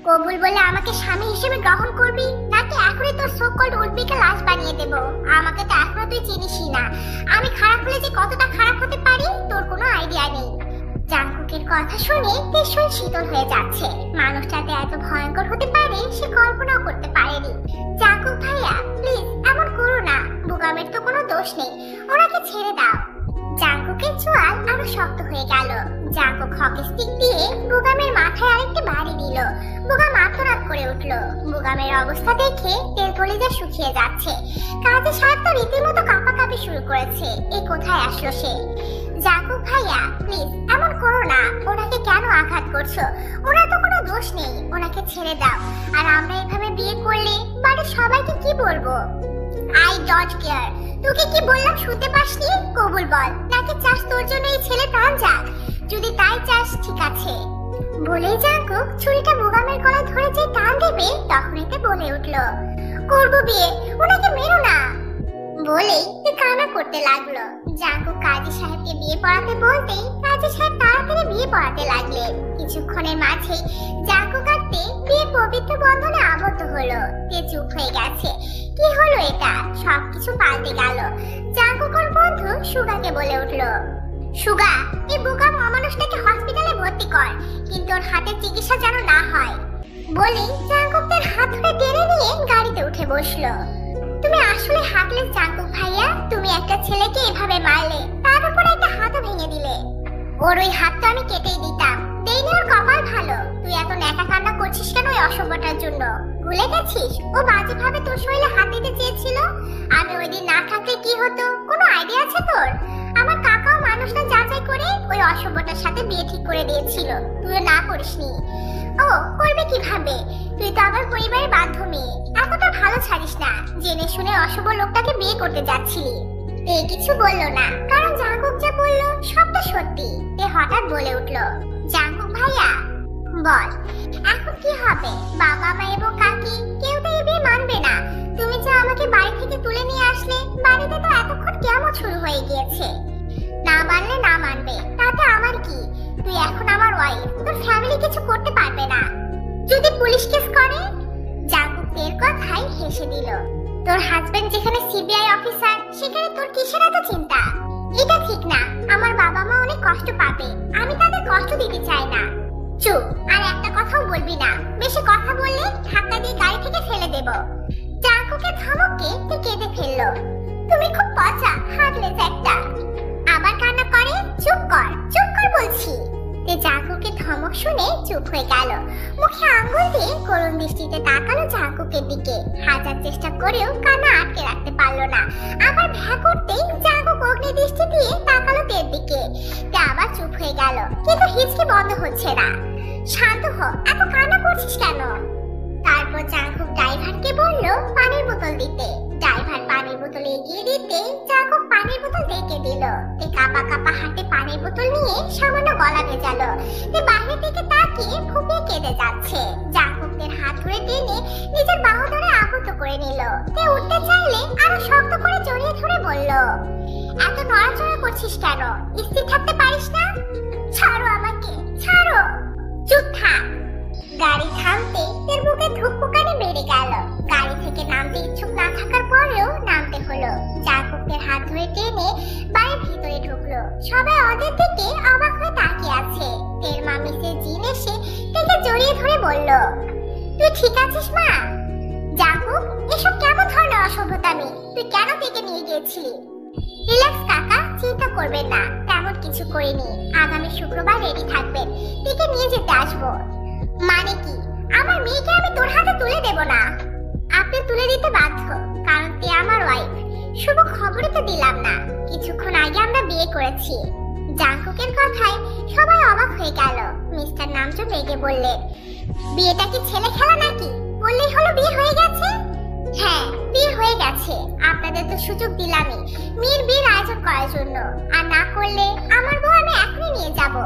কবুল বলে আমাকে স্বামী হিসেবে গ্রহণ করবি, নাকি এখনই তোর সোকল্ড উদ্ভিকে লাশ বানিয়ে দেব? আমাকে তো এখনো তুই চিনিসই না। আমি খারাপ হলে যে কতটা খারাপ হতে পারি তোর কোনো আইডিয়া নেই। জাঙ্কুকের কথা শুনে ভীষণ শীতল হয়ে যাচ্ছে। মানুষটাতে এত ভয়ঙ্কর হতে পারে সে কল্পনাও করতে পারেনি। জাঙ্কুক ভাইয়া প্লিজ এমন করো না, বুগামের তো কোনো দোষ নেই, ওনাকে ছেড়ে দাও। জাঙ্কুকের চোয়াল আরো শক্ত হয়ে গেল। জাঙ্কুক হকি স্টিক দিয়ে বুগামের মাথায় আরেকটি বাড়ি দিল। বুগাম আত্মনাদ করে উঠল। বুগামের অবস্থা দেখে তেল কলিজা শুকিয়ে যাচ্ছে। কাজী সাহেব তো রীতিমতো কাঁপাকাঁপি শুরু করেছে। এ কোথায় আসলো সে? জাঙ্কুক ভাইয়া প্লিজ এমন করো না, ওনাকে কেন আঘাত করছো? ওনার তো কোনো দোষ নেই, ওনাকে ছেড়ে দাও। আর আমরা এভাবে বিয়ে করলে বাড়ির সবাইকে কি বলবো? I don't care. তোকে কি বললাম শুনতে পাসনি? কবুল বল, নাকি চাস তোর জন্য এই ছেলে প্রাণ যাক? যদি তাই চাস ঠিক আছে। বলেই জাঙ্কুক ছুরিটা বুগামের গলায় ধরে যে টান দেবে তখনই তে বলে উঠল, করবো বিয়ে, ওনাকে মেরো না। বলেই কান্না করতে লাগলো। জাঙ্কুক কাজী সাহেবকে বিয়ে পড়াতে বলতেই কাজী সাহেব তাড়াতাড়ি বিয়ে পড়াতে লাগলেন। কিছুক্ষণের মাঝেই জাঙ্কুক আর তে বিয়ের পবিত্র বন্ধনে আবদ্ধ হলো। তে চুপ হয়ে গেছে। কি হলো এটা? সবকিছু পাল্টে গেল। জাঙ্কুক ওর বন্ধু সুগাকে বলে উঠল, সুগা এই বুগাম অমানুষটাকে হসপিটালে ভর্তি কর, কিন্তু ওর হাতের চিকিৎসা যেন না হয়। বলেই জাঙ্কুক তার হাত ধরে টেনে নিয়ে গাড়িতে উঠে বসলো। তুমি আসলে হার্টলেস জাঙ্কুক ভাইয়া, তুমি একটা ছেলেকে এভাবে মারলে, তার উপরে একটা হাতও ভেঙে দিলে। ওর ওই হাতটা আমি কেটেই দিতাম। দেইনি, ওর কপাল ভালো। তুই এত ন্যাকা কান্না করছিস কেন ওই অসভ্যটার জন্য? ভুলে গেছিস ও বাজে ভাবে তোর শরীরে হাত দিতে চেয়েছিল? আমি ওই দিন না থাকলে কি হতো কোনো আইডিয়া আছে তোর? আমার কাকাও মানুষটা যাচাই করে ওই অসভ্যটার সাথে বিয়ে ঠিক করে দিয়েছিল, তুইও না করিসনি। ও করবে কিভাবে? তুই তো আমার পরিবারের বাধ্য মেয়ে, এতটা ভালো ছাড়িস না। জেনে শুনে অশুভ লোকটাকে বিয়ে করতে যাচ্ছিলি। তে কিছু বললো না, কারণ জাঙ্কুক যা বললো সবটা সত্যি। তে হঠাৎ বলে উঠলো, জাঙ্কুক ভাইয়া বল এখন কি হবে? বাবা মা এবং কাকি কেউ তো এই বিয়ে মানবে না। তুমি যে আমাকে বাড়ি থেকে তুলে নিয়ে আসলে, বাড়িতে তো এতক্ষণ কেমন শুরু হয়ে গিয়েছে। না মানলে না মানবে, তাতে আমার কি? তুই এখন আমার ওয়াইফ, তোর ফ্যামিলি কিছু করতে পারবে না। যদি পুলিশ কেস করে? জাঙ্কুক তের কথাই হেসে দিল। তোর হাজবেন্ড যেখানে সিবিআই অফিসার, সেখানে তোর কিসের এত চিন্তা? এটা ঠিক না, আমার বাবা মা অনেক কষ্ট পাবে, আমি তাদের কষ্ট দিতে চাই না। চুপ, আর একটা কথাও বলবি না। বেশি কথা বললে ধাক্কা দিয়ে গাড়ি থেকে ফেলে দেব। জাঙ্কুকের ধমকে তে কেঁদে ফেললো। তুমি খুব পচা, হার্টলেস একটা। আবার কান্না করে? চুপ কর, চুপ কর বলছি। তে জাঙ্কুকের ধমক শুনে চুপ হয়ে গেল। মুখে আঙ্গুল দিয়ে করুণ দৃষ্টিতে তাকালো জাঙ্কুকের দিকে। হাজার চেষ্টা করেও কান্না আটকে রাখতে পারলো না। আবার ভ্যা করতেই জাঙ্কুক অগ্নি দৃষ্টি দিয়ে তাকালো তের দিকে। তে আবার চুপ হয়ে গেল, কিন্তু হিচকি বন্ধ হচ্ছে না। শান্ত হ, এত কান্না করছিস কেন? তারপর জাঙ্কুক ড্রাইভারকে বলল পানির বোতল দিতে। ড্রাইভার পানির বোতল এগিয়ে দিতে জাঙ্কুক পানির বোতল রেখে দিল। তে কাপা কাপা হাতে পানির বোতল নিয়ে সামান্য গলা ভেজালো। তে বাইরের দিকে তাকিয়ে ফুপিয়ে কেঁদে যাচ্ছে। জাঙ্কুকের হাত ধরে টেনে নিজের বাহু ধরে আবদ্ধ করে নিল। তে উঠতে চাইলে আরো শক্ত করে জড়িয়ে ধরে বলল, এত নড়াচড়া করছিস কেন? স্থির থাকতে পারিস না? ছাড়ো আমাকে, ছাড়ো। চুপ থাক। গাড়ি থামতে তের বুকে ধুকপুকানি বেড়ে গেল। গাড়ি থেকে নামতে ইচ্ছুক না থাকার পরেও নামতে হলো। জাঙ্কুকের হাত ধরে টেনে বাড়ির ভিতরে ঢুকলো। সবাই ওদের দিকে অবাক হয়ে তাকিয়ে আছে। তের মা মিসেস জিন এসে তেকে জড়িয়ে ধরে বলল, তুই ঠিক আছিস মা? জাঙ্কুক, এসব কেমন ধরনের অসভ্যতামি? তুই কেন তেকে নিয়ে গিয়েছিলি? রিল্যাক্স কাকা, চিন্তা করবেন না, তেমন কিছু করিনি। আগামী শুক্রবার রেডি থাকবেন, তেকে নিয়ে যেতে আসবো। মানে কি? আমার মেয়েকে আমি তোর হাতে তুলে দেব না। আপনি তুলে দিতে বাধ্য, কারণ তে আমার ওয়াইফ। শুভ খবরই তো দিলাম না, কিছুক্ষণ আগে আমরা বিয়ে করেছি। জাঙ্কুকের কথায় সবাই অবাক হয়ে গেল। মিস্টার নামজো রেগে বললেন, বিয়েটা কি ছেলে খেলা নাকি? বললেই হলো বিয়ে হয়ে গেছে। হ্যাঁ, বিয়ে হয়ে গেছে। আপনাদের তো সুযোগ দিলামই মেয়ের বিয়ের আয়োজন করার জন্য, আর না করলে আমার বউ আমি এখনই নিয়ে যাব।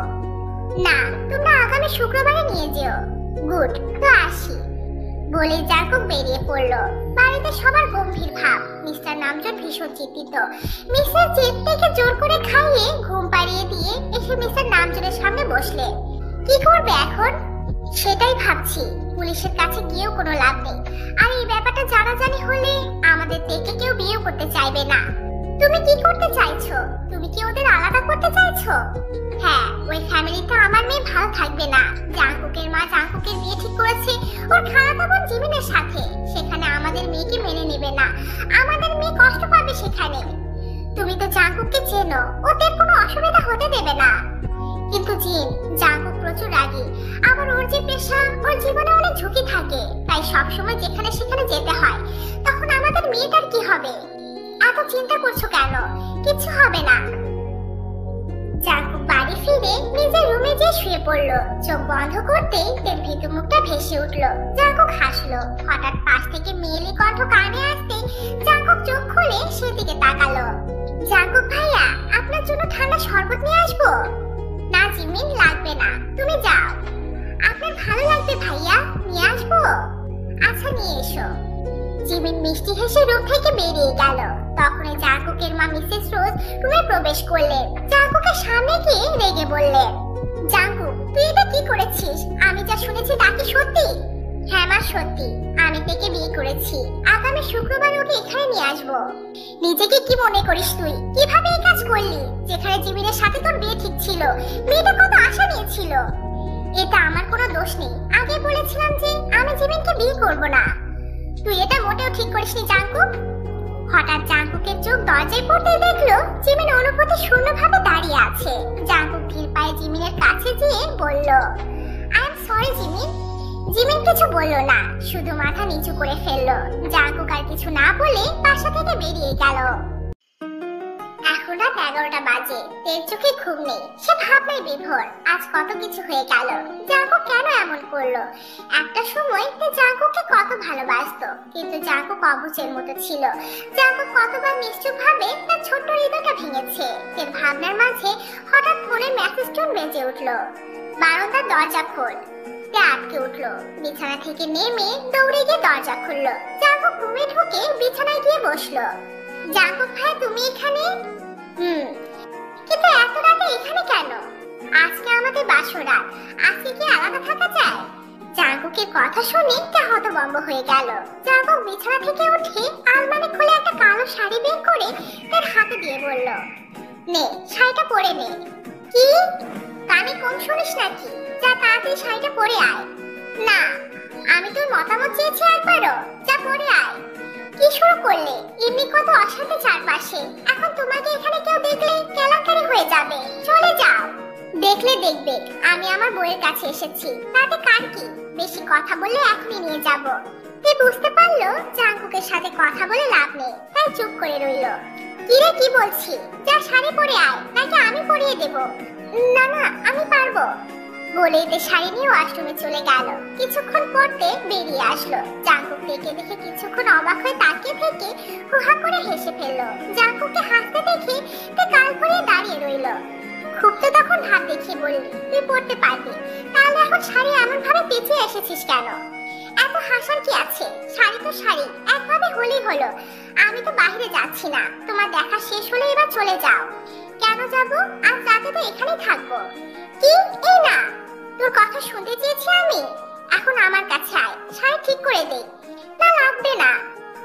না, তোমরা আগামী শুক্রবারে নিয়ে যেও। গুড, তো আসি। বলে জাঙ্কুক বেরিয়ে পড়লো। বাড়িতে সবার গম্ভীর ভাব। মিস্টার নামজন ভীষণ চিন্তিত। মিস্টার জিন থেকে জোর করে খাইয়ে ঘুম পাড়িয়ে দিয়ে এসে মিস্টার নামজনের সামনে বসলে। কি করবে এখন? সেটাই ভাবছি, পুলিশের কাছে গিয়েও কোনো লাভ নেই। আর এই ব্যাপারটা জানাজানি হলে আমাদের থেকে কেউ বিয়ে করতে চাইবে না। তুমি কি করতে চাইছো? তুমি কি ওদের আলাদা করতে চাইছো? হ্যাঁ, ওই ফ্যামিলিতে আমার মেয়ে ভালো থাকবে না। জাঙ্কুকের মা জাঙ্কুকের বিয়ে ঠিক করেছে ওর খালাতো বোন জিমিনের সাথে। সেখানে আমাদের মেয়েকে মেনে নেবে না, আমাদের মেয়ে কষ্ট পাবে সেখানে। তুমি তো জাঙ্কুককে চেনো, ওদের কোনো অসুবিধা হতে দেবে না। কিন্তু জিন, জাঙ্কুক প্রচুর রাগী, আবার ওর যে পেশা, ওর জীবনে অনেক ঝুঁকি থাকে, তাই সবসময় যেখানে সেখানে যেতে হয়। তখন আমাদের মেয়েটার কি হবে? এত চিন্তা করছো কেন? কিছু হবে না। জাঙ্কুক বাড়ি ফিরে নিজের রুমে যেয়ে শুয়ে পড়লো। চোখ বন্ধ করতেই তার ভীতু মুখটা ভেসে উঠলো। জাঙ্কুক হাসলো। হঠাৎ পাশ থেকে মেয়েলি কণ্ঠ কানে আসতে জাঙ্কুক চোখ খুলে সেদিকে তাকালো। জাঙ্কুক ভাইয়া, আপনার জন্য ঠান্ডা শরবত নিয়ে আসবো? না জিমিন, লাগবে না, তুমি যাও। আপনার ভালো লাগবে ভাইয়া, নিয়ে আসবো? আচ্ছা, নিয়ে এসো। জিমিন মিষ্টি হেসে রুম থেকে বেরিয়ে গেল। তখনই জাঙ্কুকের মা মিসেস রোজ রুমে প্রবেশ করলেন। জাঙ্কুকের সামনে গিয়ে রেগে বললেন, জাঙ্কুক, তুই এটা কি করেছিস? আমি যা শুনেছি তা কি সত্যি? হ্যাঁ মা, সত্যি। আমি তাকে বিয়ে করেছি। আগামী শুক্রবার ওকে এখানে নিয়ে আসবো। নিজেকে কি মনে করিস তুই? কিভাবে এই কাজ করলি? যেখানে জিমিনের সাথে তোর বিয়ে ঠিক ছিল, মেয়েটা কত আশা নিয়েছিল। এটা আমার কোনো দোষ নেই। আগে বলেছিলাম যে আমি জিমিনকে বিয়ে করব না। তুই এটা মোটেও ঠিক করিসনি জাঙ্কুক। হঠাৎ জাঙ্কুকের চোখ দরজায় পড়তে দেখলো জিমিন অনুভূতি শূন্যভাবে দাঁড়িয়ে আছে। জাঙ্কুক ধীর পায়ে জিমিনের কাছে গিয়ে বলল, I am sorry Jimin. Jimin কিছু বলল না, শুধু মাথা নিচু করে ফেললো। জাঙ্কুক আর কিছু না বলে বাসা থেকে বেরিয়ে গেল। এখন রাত 11টা বাজে। তের চোখে ঘুম নেই। সে ভাবনায় বিভোর। আজ কত কিছু হয়ে গেল। জাঙ্কুক কেন এমন করলো? একটা সময় তে জাঙ্কুককে কত ভালোবাসতো, কিন্তু জাঙ্কুক অবুঝের মতো ছিল। জাঙ্কুক কতবার নিশ্চুপ ভাবে তার ছোট্ট হৃদয়টা ভেঙেছে। তের ভাবনার মাঝে হঠাৎ ফোনের মেসেজ টোন বেজে উঠলো। বারান্দার দরজা খোল। তে আটকে উঠলো। বিছানা থেকে নেমে দৌড়ে গিয়ে দরজা খুললো। জাঙ্কুক রুমে ঢুকে বিছানায় গিয়ে বসলো। জাঙ্কুক ভাই, তুমি এখানে? কিন্তু এত রাতে এখানে কেন? আজকে আমাদের বাসরাত, আজকে কি আলাদা থাকা যায়? জাঙ্কুকের কথা শুনে তা হতভম্ব হয়ে গেল। জাঙ্কুক বিছানা থেকে উঠে আলমারি খুলে একটা কালো শাড়ি বের করে তার হাতে দিয়ে বলল, নে, শাড়িটা পরে নে। কি? কানে কম শুনিস নাকি? যা, তাড়াতাড়ি শাড়িটা পরে আয়। না, আমি তোর মতামত চেয়েছি একবারও। যা, পরে আয়। কি শুরু করলে? এমনি কত অশান্তি চারপাশে। এখন তোমাকে এখানে কেউ দেখলে কেলাঙ্কারি হয়ে যাবে। চলে যাও। দেখলে দেখবে, আমি আমার বউয়ের কাছে এসেছি, তাতে কার কি? বেশি কথা বললে এখনই নিয়ে যাব। তুই বুঝতে পারলো জাঙ্কুকের সাথে কথা বলে লাভ নেই, তাই চুপ করে রইল। কিরে, কি বলছি? যা, শাড়ি পরে আয়, নাকি আমি পরিয়ে দেব? না না, আমি পারবো বলে এতে শাড়ি নিয়ে ওয়াশরুমে চলে গেল। কিছুক্ষণ পরতে বেরিয়ে আসলো। জাঙ্কুক দেখে দেখে কিছুক্ষণ অবাক হয়ে তাকিয়ে থেকে হুহা করে হেসে ফেললো। জাঙ্কুককে হাসতে দেখে তে গাল ফুলিয়ে দাঁড়িয়ে রইল। খুব তো তখন ভাব দেখিয়ে বললি তুই পড়তে পারবি, তাহলে এখন শাড়ি এমন ভাবে পেঁচিয়ে এসেছিস কেন? এত হাসার কি আছে? শাড়ি তো শাড়ি, একভাবে হলেই হলো। আমি তো বাইরে যাচ্ছি না, তোমার দেখা শেষ হলে এবার চলে যাও। কেন যাবো? আজ রাতে তো এখানেই থাকবো। কি? এই না, তোর কথা শুনতে চেয়েছি আমি। এখন আমার কাছে আয়, শাড়ি ঠিক করে দে। না, লাগবে না।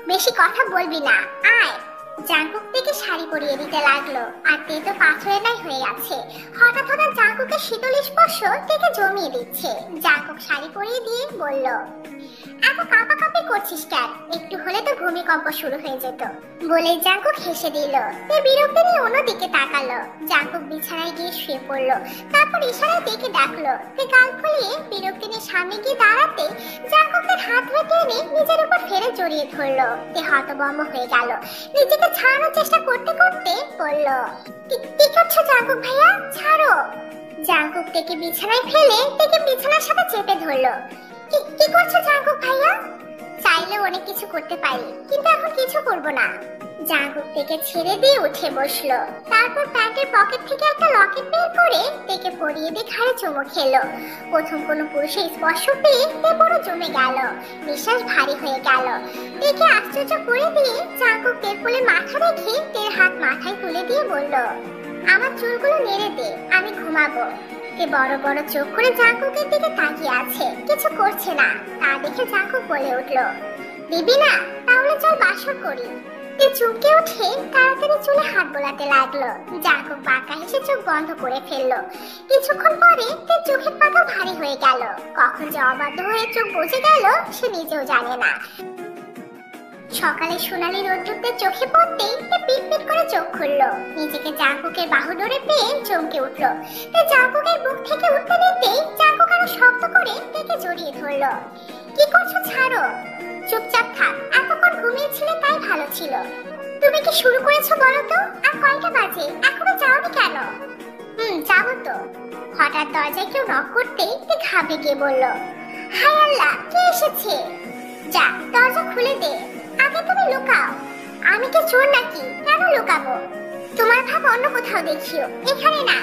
বেশি কথা বলবি না, আয়। জাঙ্কুক থেকে শাড়ি পরিয়ে দিতে লাগলো। আর তে তো পাথরের ন্যায় হয়ে আছে। হঠাৎ হঠাৎ জাঙ্কুকের শীতল স্পর্শ থেকে জমিয়ে দিচ্ছে। জাঙ্কুক শাড়ি পরিয়ে দিয়ে বলল, এত কাঁপাকাঁপি করছিস কেন? একটু হলে তো ভূমিকম্প শুরু হয়ে যেত। বলে জাঙ্কুক হেসে দিল। তে বিরক্তি নিয়ে অন্যদিকে তাকালো। জাঙ্কুক বিছানায় গিয়ে শুয়ে পড়লো। তারপর ইশারায় দেখে ডাকলো। তে গাল ফুলিয়ে বিরক্তি নিয়ে সামনে গিয়ে দাঁড়াতে জাঙ্কুকের হাত ধরে টেনে নিজের উপর ফেলে জড়িয়ে ধরলো। তে হতভম্ব হয়ে গেল। নিজেকে ছাড়ানোর চেষ্টা করতে করতে বলল, কি করছো জাঙ্কুক ভাইয়া? ছাড়ো। জাঙ্কুক থেকে বিছানায় ফেলে থেকে বিছানার সাথে চেপে ধরলো। কি করছো জাঙ্কুক ভাইয়া? চাইলে অনেক কিছু করতে পারি, কিন্তু এখন কিছু করব না। জাঙ্কুক থেকে ছেড়ে দিয়ে উঠে বসলো। তারপর প্যান্টের পকেট থেকে একটা লকেট বের করে তেকে পরিয়ে দিয়ে ঘাড়ে চুমু খেলো। প্রথম কোনো পুরুষের স্পর্শ পেয়ে তে বড় জমে গেল। নিঃশ্বাস ভারী হয়ে গেল। তেকে আশ্চর্য করে দিয়ে জাঙ্কুক তের কোলে মাথা রেখে তের হাত মাথায় তুলে দিয়ে বলল, আমার চুলগুলো নেড়ে দে, আমি ঘুমাবো। তে বড় বড় চোখ করে জাঙ্কুকের দিকে তাকিয়ে আছে, কিছু করছে না। তা দেখে জাঙ্কুক বলে উঠল, দিবি না? তাহলে চল বাসর করি। তে চুপকে উঠে তাড়াতাড়ি চুলে হাত বোলাতে লাগলো। জাঙ্কুক বাঁকা হেসে চোখ বন্ধ করে ফেললো। কিছুক্ষণ পরে তে চোখের পাতা ভারী হয়ে গেল। কখন যে অবাধ্য হয়ে চোখ বুজে গেল সে নিজেও জানে না। সকালে সোনালি রোদ্দুরতে চোখে পড়তেই তে পিট পিট করে চোখ খুললো। নিজেকে জাঙ্কুকের বাহু ধরে পেয়ে চমকে উঠলো। তে জাঙ্কুকের বুক থেকে উঠতে দিতেই জাঙ্কুক আরো শক্ত করে তেকে জড়িয়ে ধরলো। কি করছো? ছাড়ো। চুপচাপ থাক, এতক্ষণ ঘুমিয়েছিলে তাই ভালো ছিল। তুমি কি শুরু করেছো বলো তো? আর কয়টা বাজে? এখনো যাওনি কেন? যাবো তো। হঠাৎ দরজায় কেউ নক করতেই তে ঘাবড়ে গিয়ে বলল, হায় আল্লাহ, কে এসেছে? যা দরজা খুলে দে। আগে তুমি লুকাও। আমি কি চোর নাকি? কেন লুকাবো? তোমার ভাব অন্য কোথাও দেখিও, এখানে না।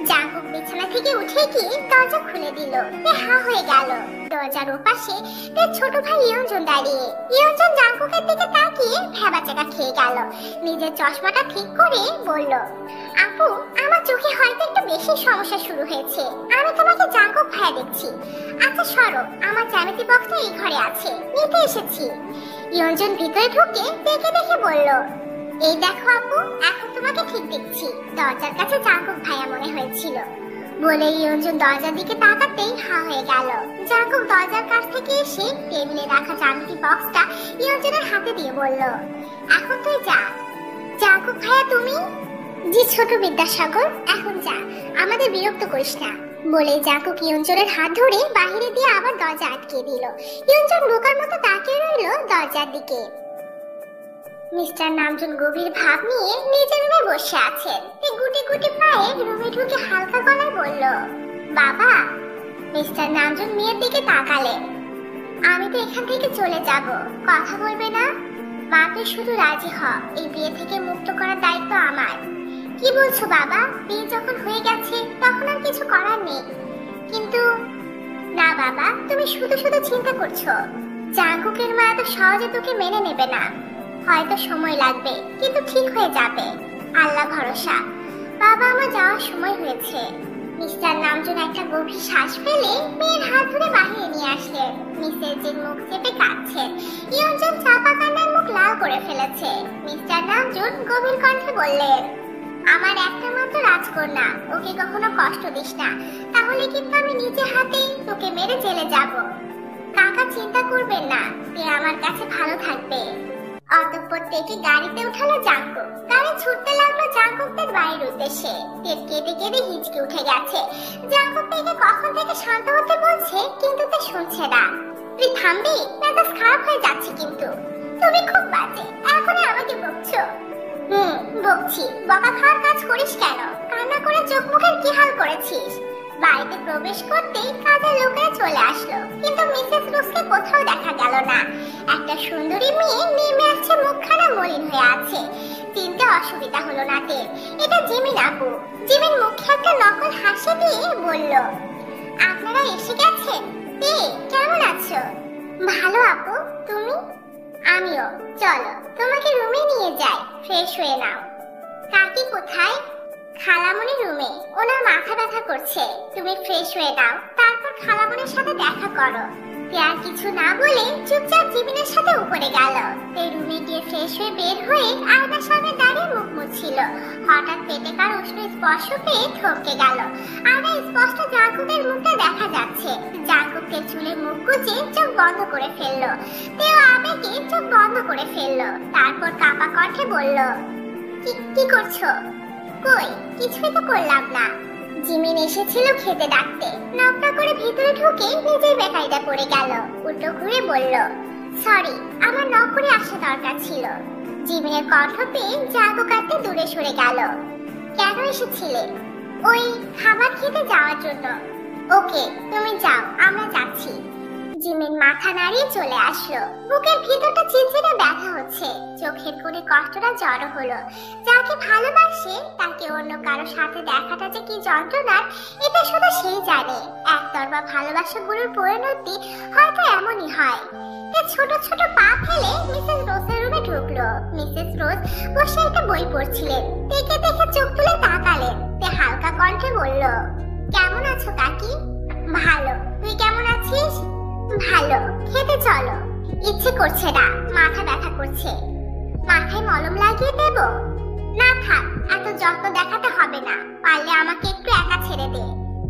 জাঙ্কুক বিছানা থেকে উঠে গিয়ে দরজা খুলে দিল। তে হা হয়ে গেল। দরজার ওপাশে তার ছোট ভাই ইয়ঞ্জন দাঁড়িয়ে। ইয়ঞ্জন জাঙ্কুকের দিকে তাকিয়ে ভ্যাবাচাকা খেয়ে গেল। নিজের চশমাটা ঠিক করে বলল, আপু, আমার চোখে হয়তো একটু বেশি সমস্যা শুরু হয়েছে। আমি তোমাকে জাঙ্কুক ভাইয়া দেখছি। আচ্ছা সরো, আমার জ্যামিতি বক্সটা এই ঘরে আছে, নিতে এসেছি। ইয়ঞ্জন ভিতরে ঢুকে দেখে দেখে বলল, এই দেখো আপু, এখন তোমাকে ঠিক দেখছি। দরজার কাছে জাঙ্কুক ভাইয়া মনে হয়েছিল বলে ইয়ঞ্জন দরজার দিকে তাকাতেই হা হয়ে গেল। জাঙ্কুক দরজার কাছ থেকে এসে টেবিলে রাখা জ্যামিতি বক্সটা ইয়ঞ্জনের হাতে দিয়ে বলল, এখন তুই যা। জাঙ্কুক ভাইয়া তুমি? জি ছোট বিদ্যাসাগর, এখন যা, আমাদের বিরক্ত করিস না। বলে জাঙ্কুক ইয়ঞ্জনের হাত ধরে বাহিরে দিয়ে আবার দরজা আটকে দিল। ইয়ঞ্জন বোকার মতো তাকিয়ে রইল দরজার দিকে। মিস্টার নামজুন গভীর ভাব নিয়ে নিজের রুমে বসে আছেন। গুটি গুটি পায়ে রুমে ঢুকে হালকা গলায় বলল, বাবা। মিস্টার নামজুন মেয়ের দিকে তাকালেন। আমি তো এখান থেকে চলে যাব, কথা বলবে না? মা তুই শুধু রাজি হ, এই বিয়ে থেকে মুক্ত করার দায়িত্ব আমার। কি বলছো বাবা? বিয়ে যখন হয়ে গেছে তখন আর কিছু করার নেই। কিন্তু না বাবা, তুমি শুধু শুধু চিন্তা করছো। জাঙ্কুকের মা এত সহজে তোকে মেনে নেবে না। হয়তো সময় লাগবে, কিন্তু ঠিক হয়ে যাবে, আল্লাহ ভরসা। বাবা, আমার যাওয়ার সময় হয়েছে। মিস্টার নামজুন একটা গভীর শ্বাস ফেলে মেয়ের হাত ধরে বাহিরে নিয়ে আসলেন। মিসেস জিন মুখ চেপে কাঁদছেন। ইয়ঞ্জন চাপা কান্নার মুখ লাল করে ফেলেছে। মিস্টার নামজুন গভীর কণ্ঠে বললেন, আমার একটা মাত্র রাজকন্যা, ওকে কখনো কষ্ট দিস না, তাহলে কিন্তু আমি নিজে হাতে তোকে মেরে জেলে যাব। কাকা চিন্তা করবেন না, সে আমার কাছে ভালো থাকবে। অতঃপর তেকে গাড়িতে উঠালো জাঙ্কুক। গাড়ি ছুটতে লাগলো জাঙ্কুকদের বাড়ির উদ্দেশ্যে। তের কেঁদে কেঁদে হিচকি উঠে গেছে। জাঙ্কুক তেকে কখন থেকে শান্ত হতে বলছে, কিন্তু তে শুনছে না। তুই থামবি? মেজাজ খারাপ হয়ে যাচ্ছে কিন্তু। তুমি খুব বাজে, এখনই আমাকে বকছো। বকছি। বকা খাওয়ার কাজ করিস কেন? কান্না করে চোখ মুখের কি হাল করেছিস? বাড়িতে প্রবেশ করতেই কাজের লোকেরা চলে আসলো, কিন্তু মিসেস রোজকে কোথাও দেখা গেল না। একটা সুন্দরী মেয়ে নেমে আসছে, মুখখানা মলিন হয়ে আছে। চিনতে অসুবিধা হলো না তের, এটা জিমিন আপু। জিমিন মুখে একটা নকল হাসি দিয়ে বলল, আপনারা এসে গেছেন। তে কেমন আছো? ভালো আপু, তুমি? আমিও। চলো তোমাকে রুমে নিয়ে যাই, ফ্রেশ হয়ে নাও। কাকি কোথায়? খালামণি রুমে, ওনার মাথা ব্যথা করছে। তুমি ফ্রেশ হয়ে নাও, তারপর খালামণির সাথে দেখা করো। আর কিছু না বলে চুপচাপ জিমিনের সাথে উপরে গেল। রুমে গিয়ে ফ্রেশ হয়ে বের হয়ে আয়নার সামনে দাঁড়িয়ে মুখ মুছছিল। হঠাৎ পেটে কার উষ্ণ স্পর্শ পেয়ে থমকে গেল। আয়না স্পষ্ট জাঙ্কুকের মুখটা দেখা যাচ্ছে। জাঙ্কুকের চুলে মুখ গুজে চোখ বন্ধ করে ফেললো। তেও আবেগে চোখ বন্ধ করে ফেললো। তারপর কাঁপা কণ্ঠে বলল, কি করছো? কই, কিছুই তো করলাম না। জিমিন এসেছিল খেতে ডাকতে, নকটা করে ভিতরে ঢুকে নিজেই বেকায়দা পড়ে গেল। উল্টো ঘুরে বলল, সরি, আমার নক করে আসা দরকার ছিল। জিমিনের কণ্ঠ পেয়ে জাগো কাটতে দূরে সরে গেল। কেন এসেছিলে? ওই খাবার খেতে যাওয়ার জন্য। ওকে, তুমি যাও, আমরা যাচ্ছি। জিমিন মাথা নাড়িয়ে চলে আসলো। বুকের ভিতরটা চিনচিনে ব্যথা হচ্ছে, চোখের কোণে কষ্টটা জড়ো হলো। যাকে ভালোবাসে তাকে অন্য কারো সাথে দেখাটা যে কি যন্ত্রণার, এটা শুধু সেই জানে। একতরফা ভালোবাসাগুলোর পরিণতি হয়তো এমনই হয়। ছোট ছোট পা ফেলে মিসেস রোজের রুমে ঢুকলো। মিসেস রোজ বসে একটা বই পড়ছিলেন। দেখে দেখে চোখ তুলে তাকালেন। তে হালকা কণ্ঠে বলল, কেমন আছো কাকি? ভালো, তুই কেমন আছিস? ভালো। খেতে চলো। ইচ্ছে করছে না, মাথা ব্যথা করছে। মাথায় মলম লাগিয়ে দেব? না থাক, এত যত্ন দেখাতে হবে না। পারলে আমাকে একটু একা ছেড়ে দে।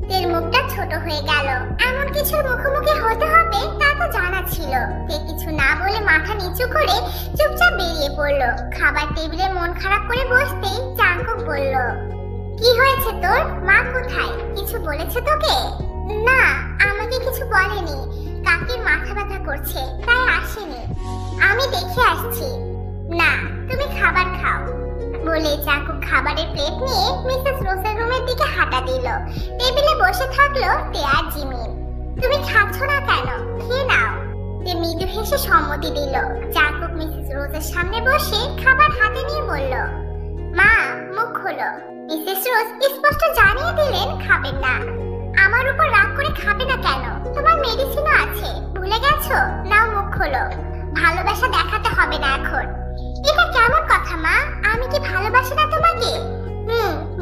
তের মুখটা ছোট হয়ে গেল। এমন কিছুর মুখোমুখি হতে হবে তা তো জানা ছিল। তে কিছু না বলে মাথা নিচু করে চুপচাপ বেরিয়ে পড়লো। খাবার টেবিলে মন খারাপ করে বসতেই জাঙ্কুক বলল, কি হয়েছে তোর? মা কোথায়? কিছু বলেছে তোকে? না, আমাকে কিছু বলেনি। কাকির মাথা ব্যথা করছে তাই আসেনি। আমি দেখে আসছি। না, তুমি খাবার খাও। বলে জাঙ্কুক খাবারের প্লেট নিয়ে মিসেস রোজের রুমের দিকে হাঁটা দিল। টেবিলে বসে থাকলো তে আর জিমিন। তুমি খাচ্ছ না কেন? খেয়ে নাও। তে মৃদু হেসে সম্মতি দিল। জাঙ্কুক মিসেস রোজের সামনে বসে খাবার হাতে নিয়ে বলল, মা মুখ খোলো। মিসেস রোজ স্পষ্ট জানিয়ে দিলেন খাবেন না। আমার উপর রাগ করে খাবে না কেন? তোমার মেডিসিনও আছে, ভুলে গেছো? নাও মুখ খোলো। ভালোবাসা দেখাতে হবে না এখন। এটা কেমন কথা মা? আমি কি ভালোবাসি না তোমাকে?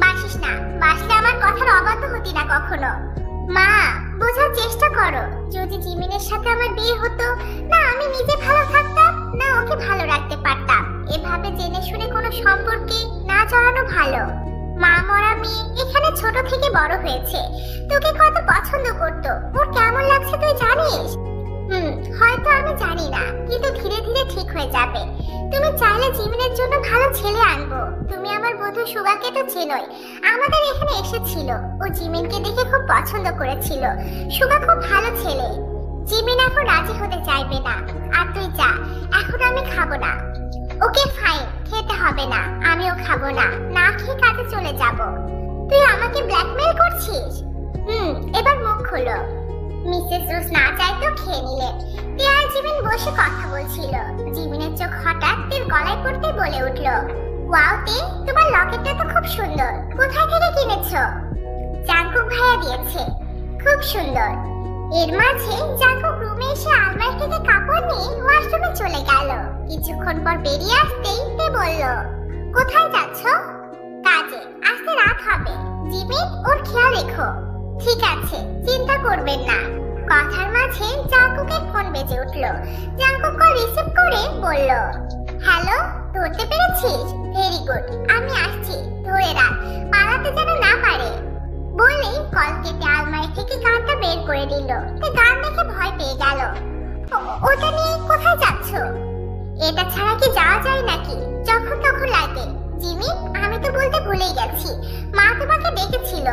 বাসিস না। বাসলে আমার কথার অবাধ্য হতি না কখনো। মা বোঝার চেষ্টা করো। যদি জিমিনের সাথে আমার বিয়ে হতো, না আমি নিজে ভালো থাকতাম, না ওকে ভালো রাখতে পারতাম। এভাবে জেনে শুনে কোনো সম্পর্কে না জড়ানো ভালো। মা মরা মেয়ে এখানে ছোট থেকে বড় হয়েছে। তোকে কত পছন্দ করতো। ওর কেমন লাগছে তুই জানিস? হয়তো আমি জানি না, কিন্তু ধীরে ধীরে ঠিক হয়ে যাবে। তুমি চাইলে জিমিনের জন্য ভালো ছেলে আনবো। তুমি আমার বন্ধু সুগাকে তো চেনোই, আমাদের এখানে এসেছিল। ও জিমিনকে দেখে খুব পছন্দ করেছিল। সুগা খুব ভালো ছেলে। জিমিন এখন রাজি হতে চাইবে না। আর তুই যা, এখন আমি খাবো না। ওকে ফাইন, খেতে হবে না। আমিও খাবো না, না খেয়ে কাজে চলে যাব। তুই আমাকে ব্ল্যাকমেল করছিস? এবার মুখ খোলো। মিসেস রোজ না চাইতেও খেয়ে নিলেন। তে আর জিমিন বসে কথা বলছিল। জিমিনের চোখ হঠাৎ তের গলায় পড়তে বলে উঠল, ওয়াও তে, তোমার লকেটটা তো খুব সুন্দর। কোথায় থেকে কিনেছো? জাঙ্কুক ভাইয়া দিয়েছে। খুব সুন্দর। এর মাঝে জাঙ্কুক রুমে এসে আলমারি থেকে কাপড় নিয়ে ওয়াশরুমে চলে গেল। কিছুক্ষণ পর বেরিয়ে আসতেই তে বলল, কোথায় যাচ্ছ? কাজে। আজকে রাত হবে। জিমিন ওর খেয়াল রেখো। ঠিক আছে, চিন্তা করবেন না। কথার মাঝে জাঙ্কুকের ফোন বেজে উঠল। জাঙ্কুক কল রিসিভ করে বলল, হ্যালো, ধরতে পেরেছিস? ভেরি গুড, আমি আসছি। ধরে রাখ, পালাতে যেন না পারে। বলেই কল কেটে আলমারি থেকে গানটা বের করে দিল। গান দেখে ভয় পেয়ে গেল। ওটা নিয়ে কোথায় যাচ্ছ? এটা ছাড়া কি যাওয়া যায় নাকি? যখন তখন লাগে। জিমি, আমি তো বলতে ভুলেই গেছি, মা তোমাকে ডেকেছিল।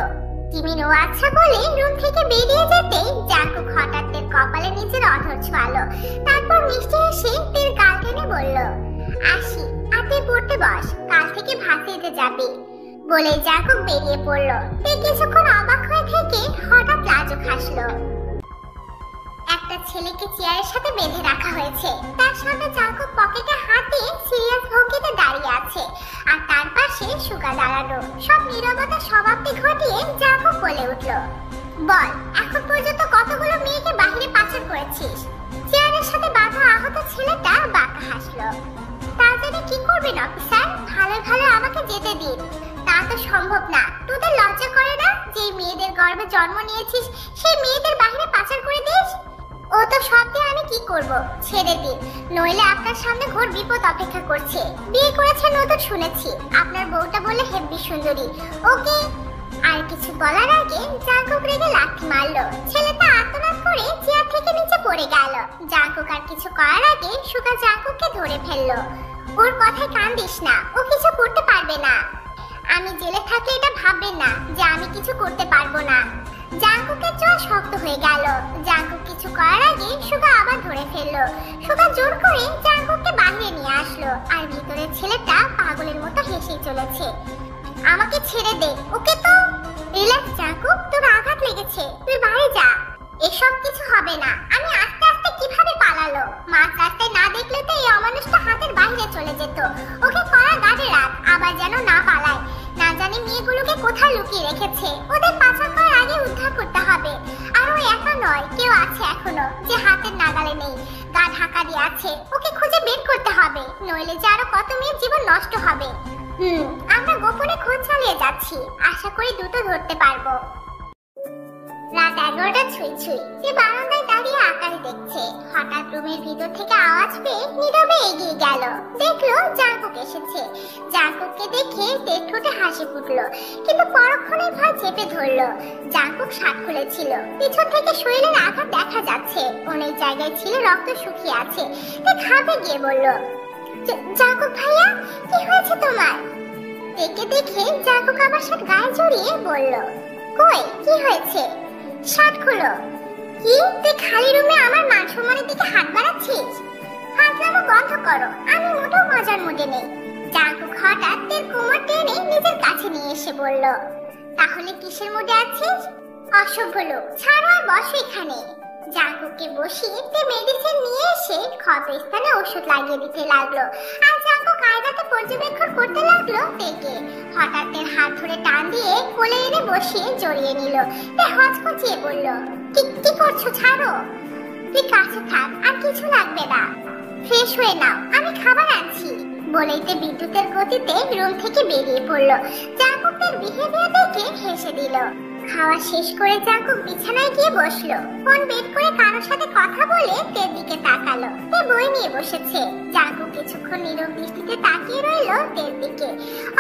জিমিন ও আচ্ছা বলে রুম থেকে বেরিয়ে যেতে জাঙ্কুক হঠাৎ তের কপালে নিজের অধর ছোঁয়ালো। তারপর মিষ্টি হেসে তের গাল টেনে বলল, আসি, আর তুই পড়তে বস, কাল থেকে ভাসিতে যাবি। বলে জাঙ্কুক বেরিয়ে পড়ল। তে কিছুক্ষণ অবাক হয়ে থেকে হঠাৎ লাজুক হাসলো। একটা ছেলেকে চেয়ারের সাথে বেঁধে রাখা হয়েছে। তার সামনে জাঙ্কুক পকেটে হাত দিয়ে সিরিয়াস ভঙ্গিতে দাঁড়িয়ে আছে, আর তার পাশে সুগা দাঁড়ানো। সব নীরবতা সমাপ্তি ঘটিয়ে জাঙ্কুক বলে উঠল, বল, এখন পর্যন্ত কতগুলো মেয়েকে বাহিরে পাচার করেছিস? চেয়ারের সাথে বাঁধা আহত ছেলেটা বাঁকা হাসলো। তা জেনে কি করবেন অফিসার? ভালো ভালো আমাকে যেতে দিন। তা তো সম্ভব না। তোদের লজ্জা করে না যে মেয়েদের গর্ভে জন্ম নিয়েছিস সেই মেয়েদের বাহিরে পাচার করে দিস? ও তো সব দিয়ে আমি কি করব? ছেড়ে দিন, নইলে আপনার সামনে ঘোর বিপদ অপেক্ষা করছে। বিয়ে করেছে নতুন শুনেছি। আপনার বউটা বলে হেব্বি সুন্দরী। ওকে। আর কিছু বলার আগে জাঙ্কুক রেগে লাথি মারলো। ছেলেটা আর্তনাদ করে চেয়ার থেকে নিচে পড়ে গেল। জাঙ্কুক আর কিছু করার আগে সুগা জাঙ্কুককে ধরে ফেললো। ওর কথায় কান দিস না, ও কিছু করতে পারবে না। আমি জেলে থাকলে এটা ভাববেন না যে আমি কিছু করতে পারবো না। জাঙ্কুকের চোখ শক্ত হয়ে গেল। জাঙ্কুক কিছু করার আগে সুগা আবার ধরে ফেললো। সুগা জোর করে জাঙ্কুককে বাইরে নিয়ে আসলো, আর ভিতরের ছেলেটা পাগলের মতো হেসেই চলেছে। আমাকে ছেড়ে দে। ওকে তো। রিল্যাক্স জাঙ্কুক, তোর আঘাত লেগেছে, তুই বাড়ি যা। এসব কিছু হবে না। আমি আস্তে আস্তে কিভাবে পালালো? মাছ রাস্তায় না দেখলে তো এই অমানুষটা হাতের বাইরে চলে যেত। ওকে কড়া গাড়ে রাখ, আবার যেন না পালায়। না জানি মেয়েগুলোকে কোথায় লুকিয়ে রেখেছে। ওদের পাচার করার আগে উদ্ধার করতে হবে। আর ও একা নয়, কেউ আছে এখনো যে হাতের নাগালে নেই, গা ঢাকা দিয়ে আছে। ওকে খুঁজে বের করতে হবে, নইলে যে আরো কত মেয়ের জীবন নষ্ট হবে। আমরা গোপনে খোঁজ চালিয়ে যাচ্ছি, আশা করি দ্রুত ধরতে পারবো। রাত 11টা ছুঁই ছুঁই। সে বারান্দায় দাঁড়িয়ে আকাশ দেখছে। হঠাৎ রুমের ভিতর থেকে আওয়াজ পেয়ে নীরবে এগিয়ে গেল। দেখলো জাঙ্কুক এসেছে। জাঙ্কুককে দেখে তের ঠোঁটে হাসি ফুটলো, কিন্তু পরক্ষণেই ভয় চেপে ধরলো। জাঙ্কুক শার্ট খুলেছিল। পিছন থেকে শরীরের আঘাত দেখা যাচ্ছে। অনেক জায়গায় ছিল রক্ত শুকিয়ে আছে। তে ঘাবড়ে গিয়ে বলল, জাঙ্কুক ভাইয়া, কি হয়েছে তোমার? তেকে দেখে জাঙ্কুক আমার শার্ট গায়ে জড়িয়ে বলল, কই কি হয়েছে? শার্ট খুলো। কি তুই খালি রুমে আমার মান সম্মানের দিকে হাত বাড়াচ্ছিস? হাতলামো বন্ধ করো, আমি মোটেও মজার মুডে নেই। জাঙ্কুক হঠাৎ তের কোমর টেনে নিজের কাছে নিয়ে এসে বলল, তাহলে কিসের মুডে আছিস? অসভ্য লোক, ছাড়ো আর বসো এখানে। জাঙ্কুককে বসিয়ে তে মেডিসিন নিয়ে এসে ক্ষত স্থানে ওষুধ লাগিয়ে দিতে লাগলো। আর জাঙ্কুক আয়নাতে পর্যবেক্ষণ করতে লাগলো তেকে। হঠাৎ তের হাত ধরে টান দিয়ে কোলে এনে বসিয়ে জড়িয়ে নিল। তে হচকচিয়ে বলল, কি করছো? ছাড়ো। তুই কাছে থাক, আর কিছু লাগবে না। ফ্রেশ হয়ে নাও, আমি খাবার আনছি। বলেই তে বিদ্যুতের গতিতে রুম থেকে বেরিয়ে পড়লো। জাঙ্কুক তার বিহেভিয়ার দেখে হেসে দিল। খাওয়া শেষ করে জাঙ্কুক বিছানায় গিয়ে বসলো। ফোন বের করে কারোর সাথে কথা বলে তের দিকে তাকালো। তে বই নিয়ে বসেছে। জাঙ্কুক কিছুক্ষণ নীরব দৃষ্টিতে তাকিয়ে রইলো তের দিকে।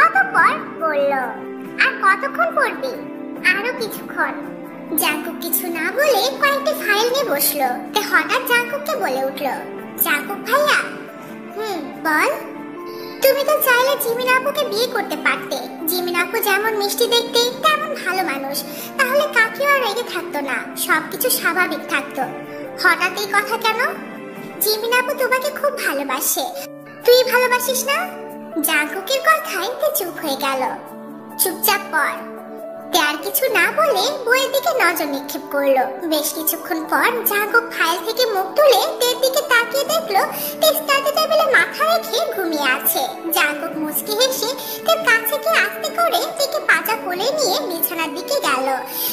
অতঃপর বলল, আর কতক্ষণ পড়বি? আরো কিছুক্ষণ। জাঙ্কুক কিছু না বলে কয়েকটি ফাইল নিয়ে বসলো। তে হঠাৎ জাঙ্কুককে বলে উঠলো, জাঙ্কুক ভাইয়া। বল। তুমি তো চাইলে জিমিন আপুকে বিয়ে করতে পারতে। জিমিন আপু যেমন মিষ্টি দেখতে, তেমন ভালো মানুষ। তাহলে কাকিও আর রেগে থাকতো না, সবকিছু স্বাভাবিক থাকতো। হঠাৎ এই কথা কেন? জিমিন আপু তোমাকে খুব ভালোবাসে। তুই ভালোবাসিস না? জাঙ্কুকের কথায় তে চুপ হয়ে গেল। চুপচাপ পড়। তে আর কিছু না বলে বইয়ের দিকে নজর নিক্ষেপ করলো। বেশ কিছুক্ষণ পর জাঙ্কুক ফাইল থেকে মুখ তুলে তের দিকে তাকিয়ে দেখলো তে স্টাডি টেবিলে মাথা রেখে ঘুমিয়ে আছে। জাঙ্কুক মুচকি হেসে তের কাছে গিয়ে আস্তে করে তেকে পাজা কোলে নিয়ে বিছানার দিকে গেল।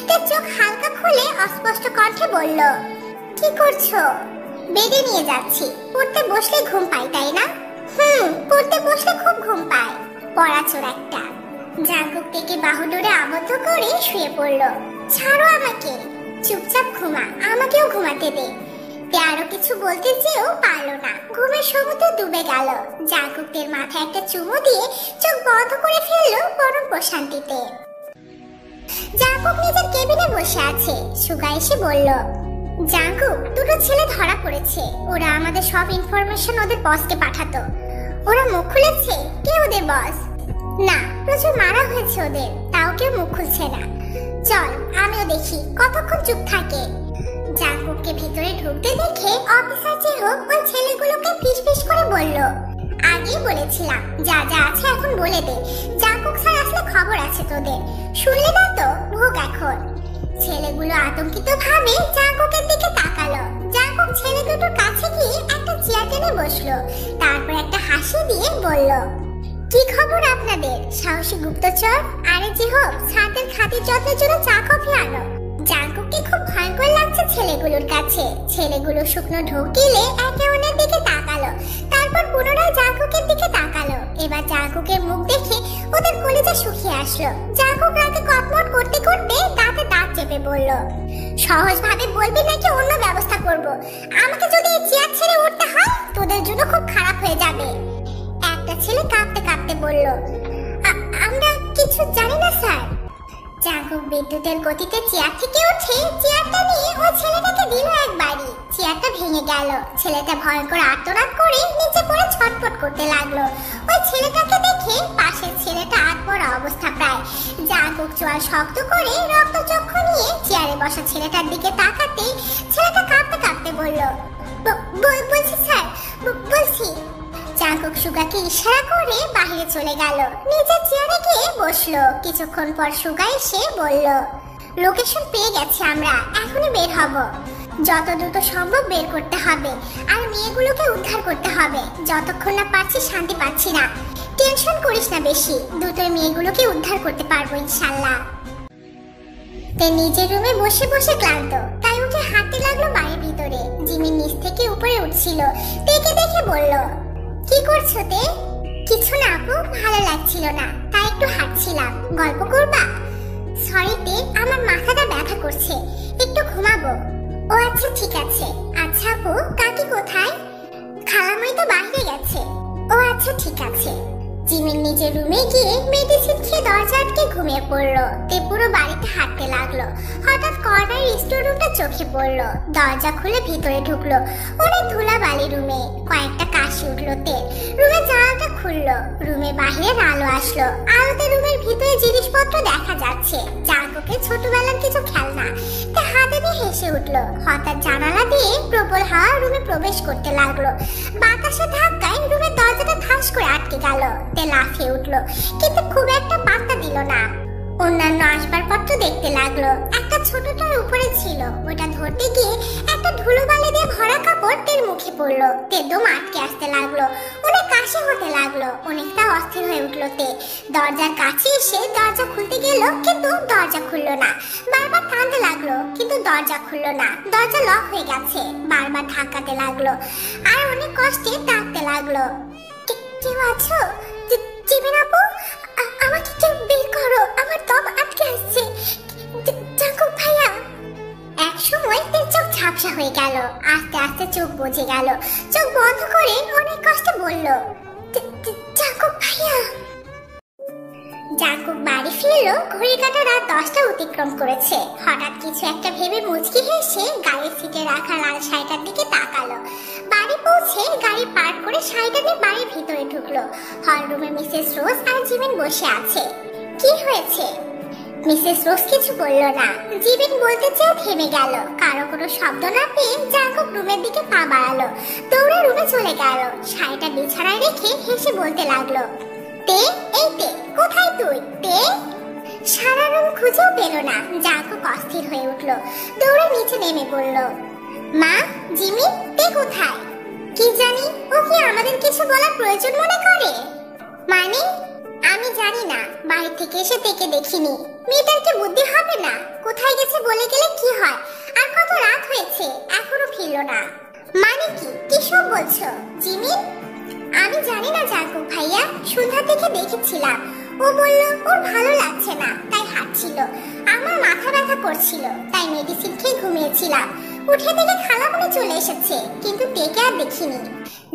তের চোখ হালকা খুলে অস্পষ্ট কণ্ঠে বলল, কি করছো? বেডে নিয়ে যাচ্ছি। পড়তে বসলে ঘুম পাই, তাই না? পড়তে বসলে খুব ঘুম পায়। পড়াচোর একটা। জাঙ্কুক থেকে বাহুডোরে আবদ্ধ করে শুয়ে পড়লো। ছাড়ো আমাকে, চুপচাপ ঘুমা, আমাকেও ঘুমাতে দে। তে আরো কিছু বলতে চেয়েও পারলো না। ঘুমের সমুদ্রে ডুবে গেল। জাঙ্কুকের মাথায় একটা চুমু দিয়ে চোখ বন্ধ করে ফেললো পরম প্রশান্তিতে। জাঙ্কুক নিজের কেবিনে বসে আছে। সুগা এসে বলল, জাঙ্কুক, দুটো ছেলে ধরা পড়েছে। ওরা আমাদের সব ইনফরমেশন ওদের বসকে পাঠাতো। ওরা মুখ খুলেছে? কে ওদের বস? না, প্রচুর মারা হয়েছে ওদের, তাও কেউ মুখ খুলছে না। চল আমিও দেখি কতক্ষণ চুপ থাকে। জাঙ্কুককে ভিতরে ঢুকতে দেখে অফিসার যে হোক ওই ছেলেগুলোকে ফিসফিস করে বলল, আগেই বলেছিলাম যা যা আছে এখন বলে দে। জাঙ্কুক স্যার আসলে খবর আছে তোদের, শুনলি না তো? ভোগ এখন। ছেলেগুলো আতঙ্কিত ভাবে জাঙ্কুকের দিকে তাকালো। জাঙ্কুক ছেলে দুটোর কাছে গিয়ে একটা চেয়ার টেনে বসলো। তারপর একটা হাসি দিয়ে বলল, কি খবর আপনাদের সাহসী গুপ্তচর? আরে যে হোক, ছাদের খাতির যত্নের জন্য চা কফি আনো। জাঙ্কুককে খুব ভয়ঙ্কর লাগছে ছেলেগুলোর কাছে। ছেলেগুলো শুকনো ঢোক গিলে একে অন্যের দিকে তাকালো। তারপর পুনরায় জাঙ্কুকের দিকে তাকালো। এবার জাঙ্কুকের মুখ দেখে ওদের কলিজা শুকিয়ে আসলো। জাঙ্কুক রাগে কটমট করতে করতে দাঁতে দাঁত চেপে বলল, সহজভাবে বলবি নাকি অন্য ব্যবস্থা করব? আমাকে যদি এই চেয়ার ছেড়ে উঠতে হয় তোদের জন্য খুব খারাপ হয়ে যাবে। একটা ছেলে কাঁপতে কাঁপতে বলল, আমরা কিছু জানি না স্যার। জাঙ্কুক বিদ্যুতের গতিতে চেয়ার থেকে উঠে চেয়ারটা নিয়ে ওই ছেলেটাকে দিল এক বাড়ি। চেয়ারটা ভেঙে গেল। ছেলেটা ভয়ঙ্কর আর্তনাদ করে নিচে পড়ে ছটফট করতে লাগলো। ওই ছেলেটাকে দেখে পাশের ছেলেটা আটপড়া অবস্থা প্রায়। জাঙ্কুক চোয়াল শক্ত করে রক্তচক্ষু নিয়ে চেয়ারে বসা ছেলেটার দিকে তাকাতে ছেলেটা কাঁপতে কাঁপতে বলল, বলছি স্যার, বলছি। জাঙ্কুক সুগাকে ইশারা করে বাইরে চলে গেল। নিজের চেয়ারে গিয়ে বসলো। কিছুক্ষণ পর সুগা এসে বলল, লোকেশন পেয়ে গেছে আমরা, এখনই বের হব। যত দ্রুত সম্ভব বের করতে হবে, আর মেয়েগুলোকে উদ্ধার করতে হবে। যতক্ষণ না পারছি শান্তি পাচ্ছি না। টেনশন করিস না বেশি, দ্রুতই মেয়েগুলোকে উদ্ধার করতে পারবো ইনশাআল্লাহ। তে নিজের রুমে বসে বসে ক্লান্ত, তাই উঠে হাঁটতে লাগলো বাড়ির ভিতরে। জিমির নিচ থেকে উপরে উঠছিল। তেকে দেখে বলল, কি করছো তে? কিছু না আপু, ভালো লাগছিল না, তাই একটু হাঁটছিলাম। গল্প করবা? সরিতে আমার মাথাটা ব্যথা করছে, একটু ঘুমাবো। ও আচ্ছা ঠিক আছে। আচ্ছা আপু, কাকি কোথায়? খালামণি তো বাইরে গেছে। ও আচ্ছা ঠিক আছে। জিমিন নিজের রুমে গিয়ে মেডিসিন খেয়ে দরজা আটকে ঘুমিয়ে পড়লো। তে পুরো বাড়িতে হাঁটতে লাগলো। হঠাৎ কর্নার স্টোর রুমটা চোখে পড়লো। দরজা খুলে ভিতরে ঢুকলো। অনেক ধুলাবালি রুমে, কয়েকটা কাশি উঠলো তে। রুমের জানালাটা খুললো, রুমে বাহিরের আলো আসলো। আলোতে রুমের ভিতরে জিনিসপত্র দেখা যাচ্ছে, জাঙ্কুকের ছোটবেলার কিছু খেলনা। তে হাতে দিয়ে হেসে উঠলো। হঠাৎ জানালা দিয়ে প্রবল হাওয়া রুমে প্রবেশ করতে লাগলো। বাতাসের ধাক্কায় রুমের দরজাটা ঠাস করে আটকে গেল। তে লাফিয়ে উঠলো, কিন্তু খুব একটা পাত্তা দিল না। অন্যান্য আসবাবপত্র দেখতে লাগলো। একটা ছোট টয় উপরে ছিল, ওটা ধরতে গিয়ে একটা ধুলোবালি দিয়ে ভরা কাপড় তের মুখে পড়লো। তে দম আটকে আসতে লাগলো, অনেক কাশি হতে লাগলো। অনেকটা অস্থির হয়ে উঠলো তে। দরজার কাছে এসে দরজা খুলতে গেল, কিন্তু দরজা খুললো না। বারবার টানতে লাগলো, কিন্তু দরজা খুললো না। দরজা লক হয়ে গেছে। বারবার ধাক্কাতে লাগলো, আর অনেক কষ্টে ডাকতে লাগলো, কেউ আছো? জিমিন আপু, আমাকে কেউ বের করো, আমার দম আটকে আসছে। জাঙ্কুক ভাইয়া। এক সময় তার চোখ ঝাপসা হয়ে গেল, আস্তে আস্তে চোখ বুজে গেল। চোখ বন্ধ করে অনেক কষ্টে বলল, জাঙ্কুক ভাইয়া। জাঙ্কুক বাড়ি ফিরলো, ঘড়ি কাঁটা রাত 10টা অতিক্রম করেছে। হঠাৎ কিছু একটা ভেবে মুচকি হেসে গাড়ির সিটে রাখা লাল শাড়িটার দিকে তাকালো। বাড়ি পৌঁছে গাড়ি পার্ক করে শাড়িটা নিয়ে বাড়ির ভিতরে ঢুকলো। হল রুমে মিসেস রোজ আর জিমিন বসে আছে। কি হয়েছে? মিসেস রোজ কিছু বলল না। জিমিন বলতে চেয়েও থেমে গেল। কারো কোনো শব্দ না পেয়ে জাঙ্কুক রুমের দিকে পা বাড়ালো, দৌড়ে রুমে চলে গেল। শাড়িটা বিছানায় রেখে হেসে বলতে লাগলো, তে, এই তে, কোথায় তুই? তে। সারা রুম খুঁজেও পেল না। জাঙ্কুক অস্থির হয়ে উঠলো, দৌড়ে নিচে নেমে পড়ল। মা, জিমি, তে কোথায়? কি জানি, ও কি আমাদের কিছু বলার প্রয়োজন মনে করে? মানে? আমি জানি না, বাড়ি থেকে এসে তেকে দেখিনি। মেয়েটার কি বুদ্ধি হবে না? কোথায় গেছে বলে গেলে কি হয়? আর কত রাত হয়েছে, এখনো ফিরলো না। মানে কি, কি সব বলছো? জিমি, আমি জানি না জাঙ্কুক ভাইয়া, সন্ধ্যা থেকে দেখেছিলাম। ও বলল ওর ভালো লাগছে না, তাই হাঁটছিল। আমার মাথা ব্যথা করছিল, তাই মেডিসিন খেয়ে ঘুমিয়েছিলাম। উঠে দেখে খালামণি চলে এসেছে, কিন্তু তেকে আর দেখিনি।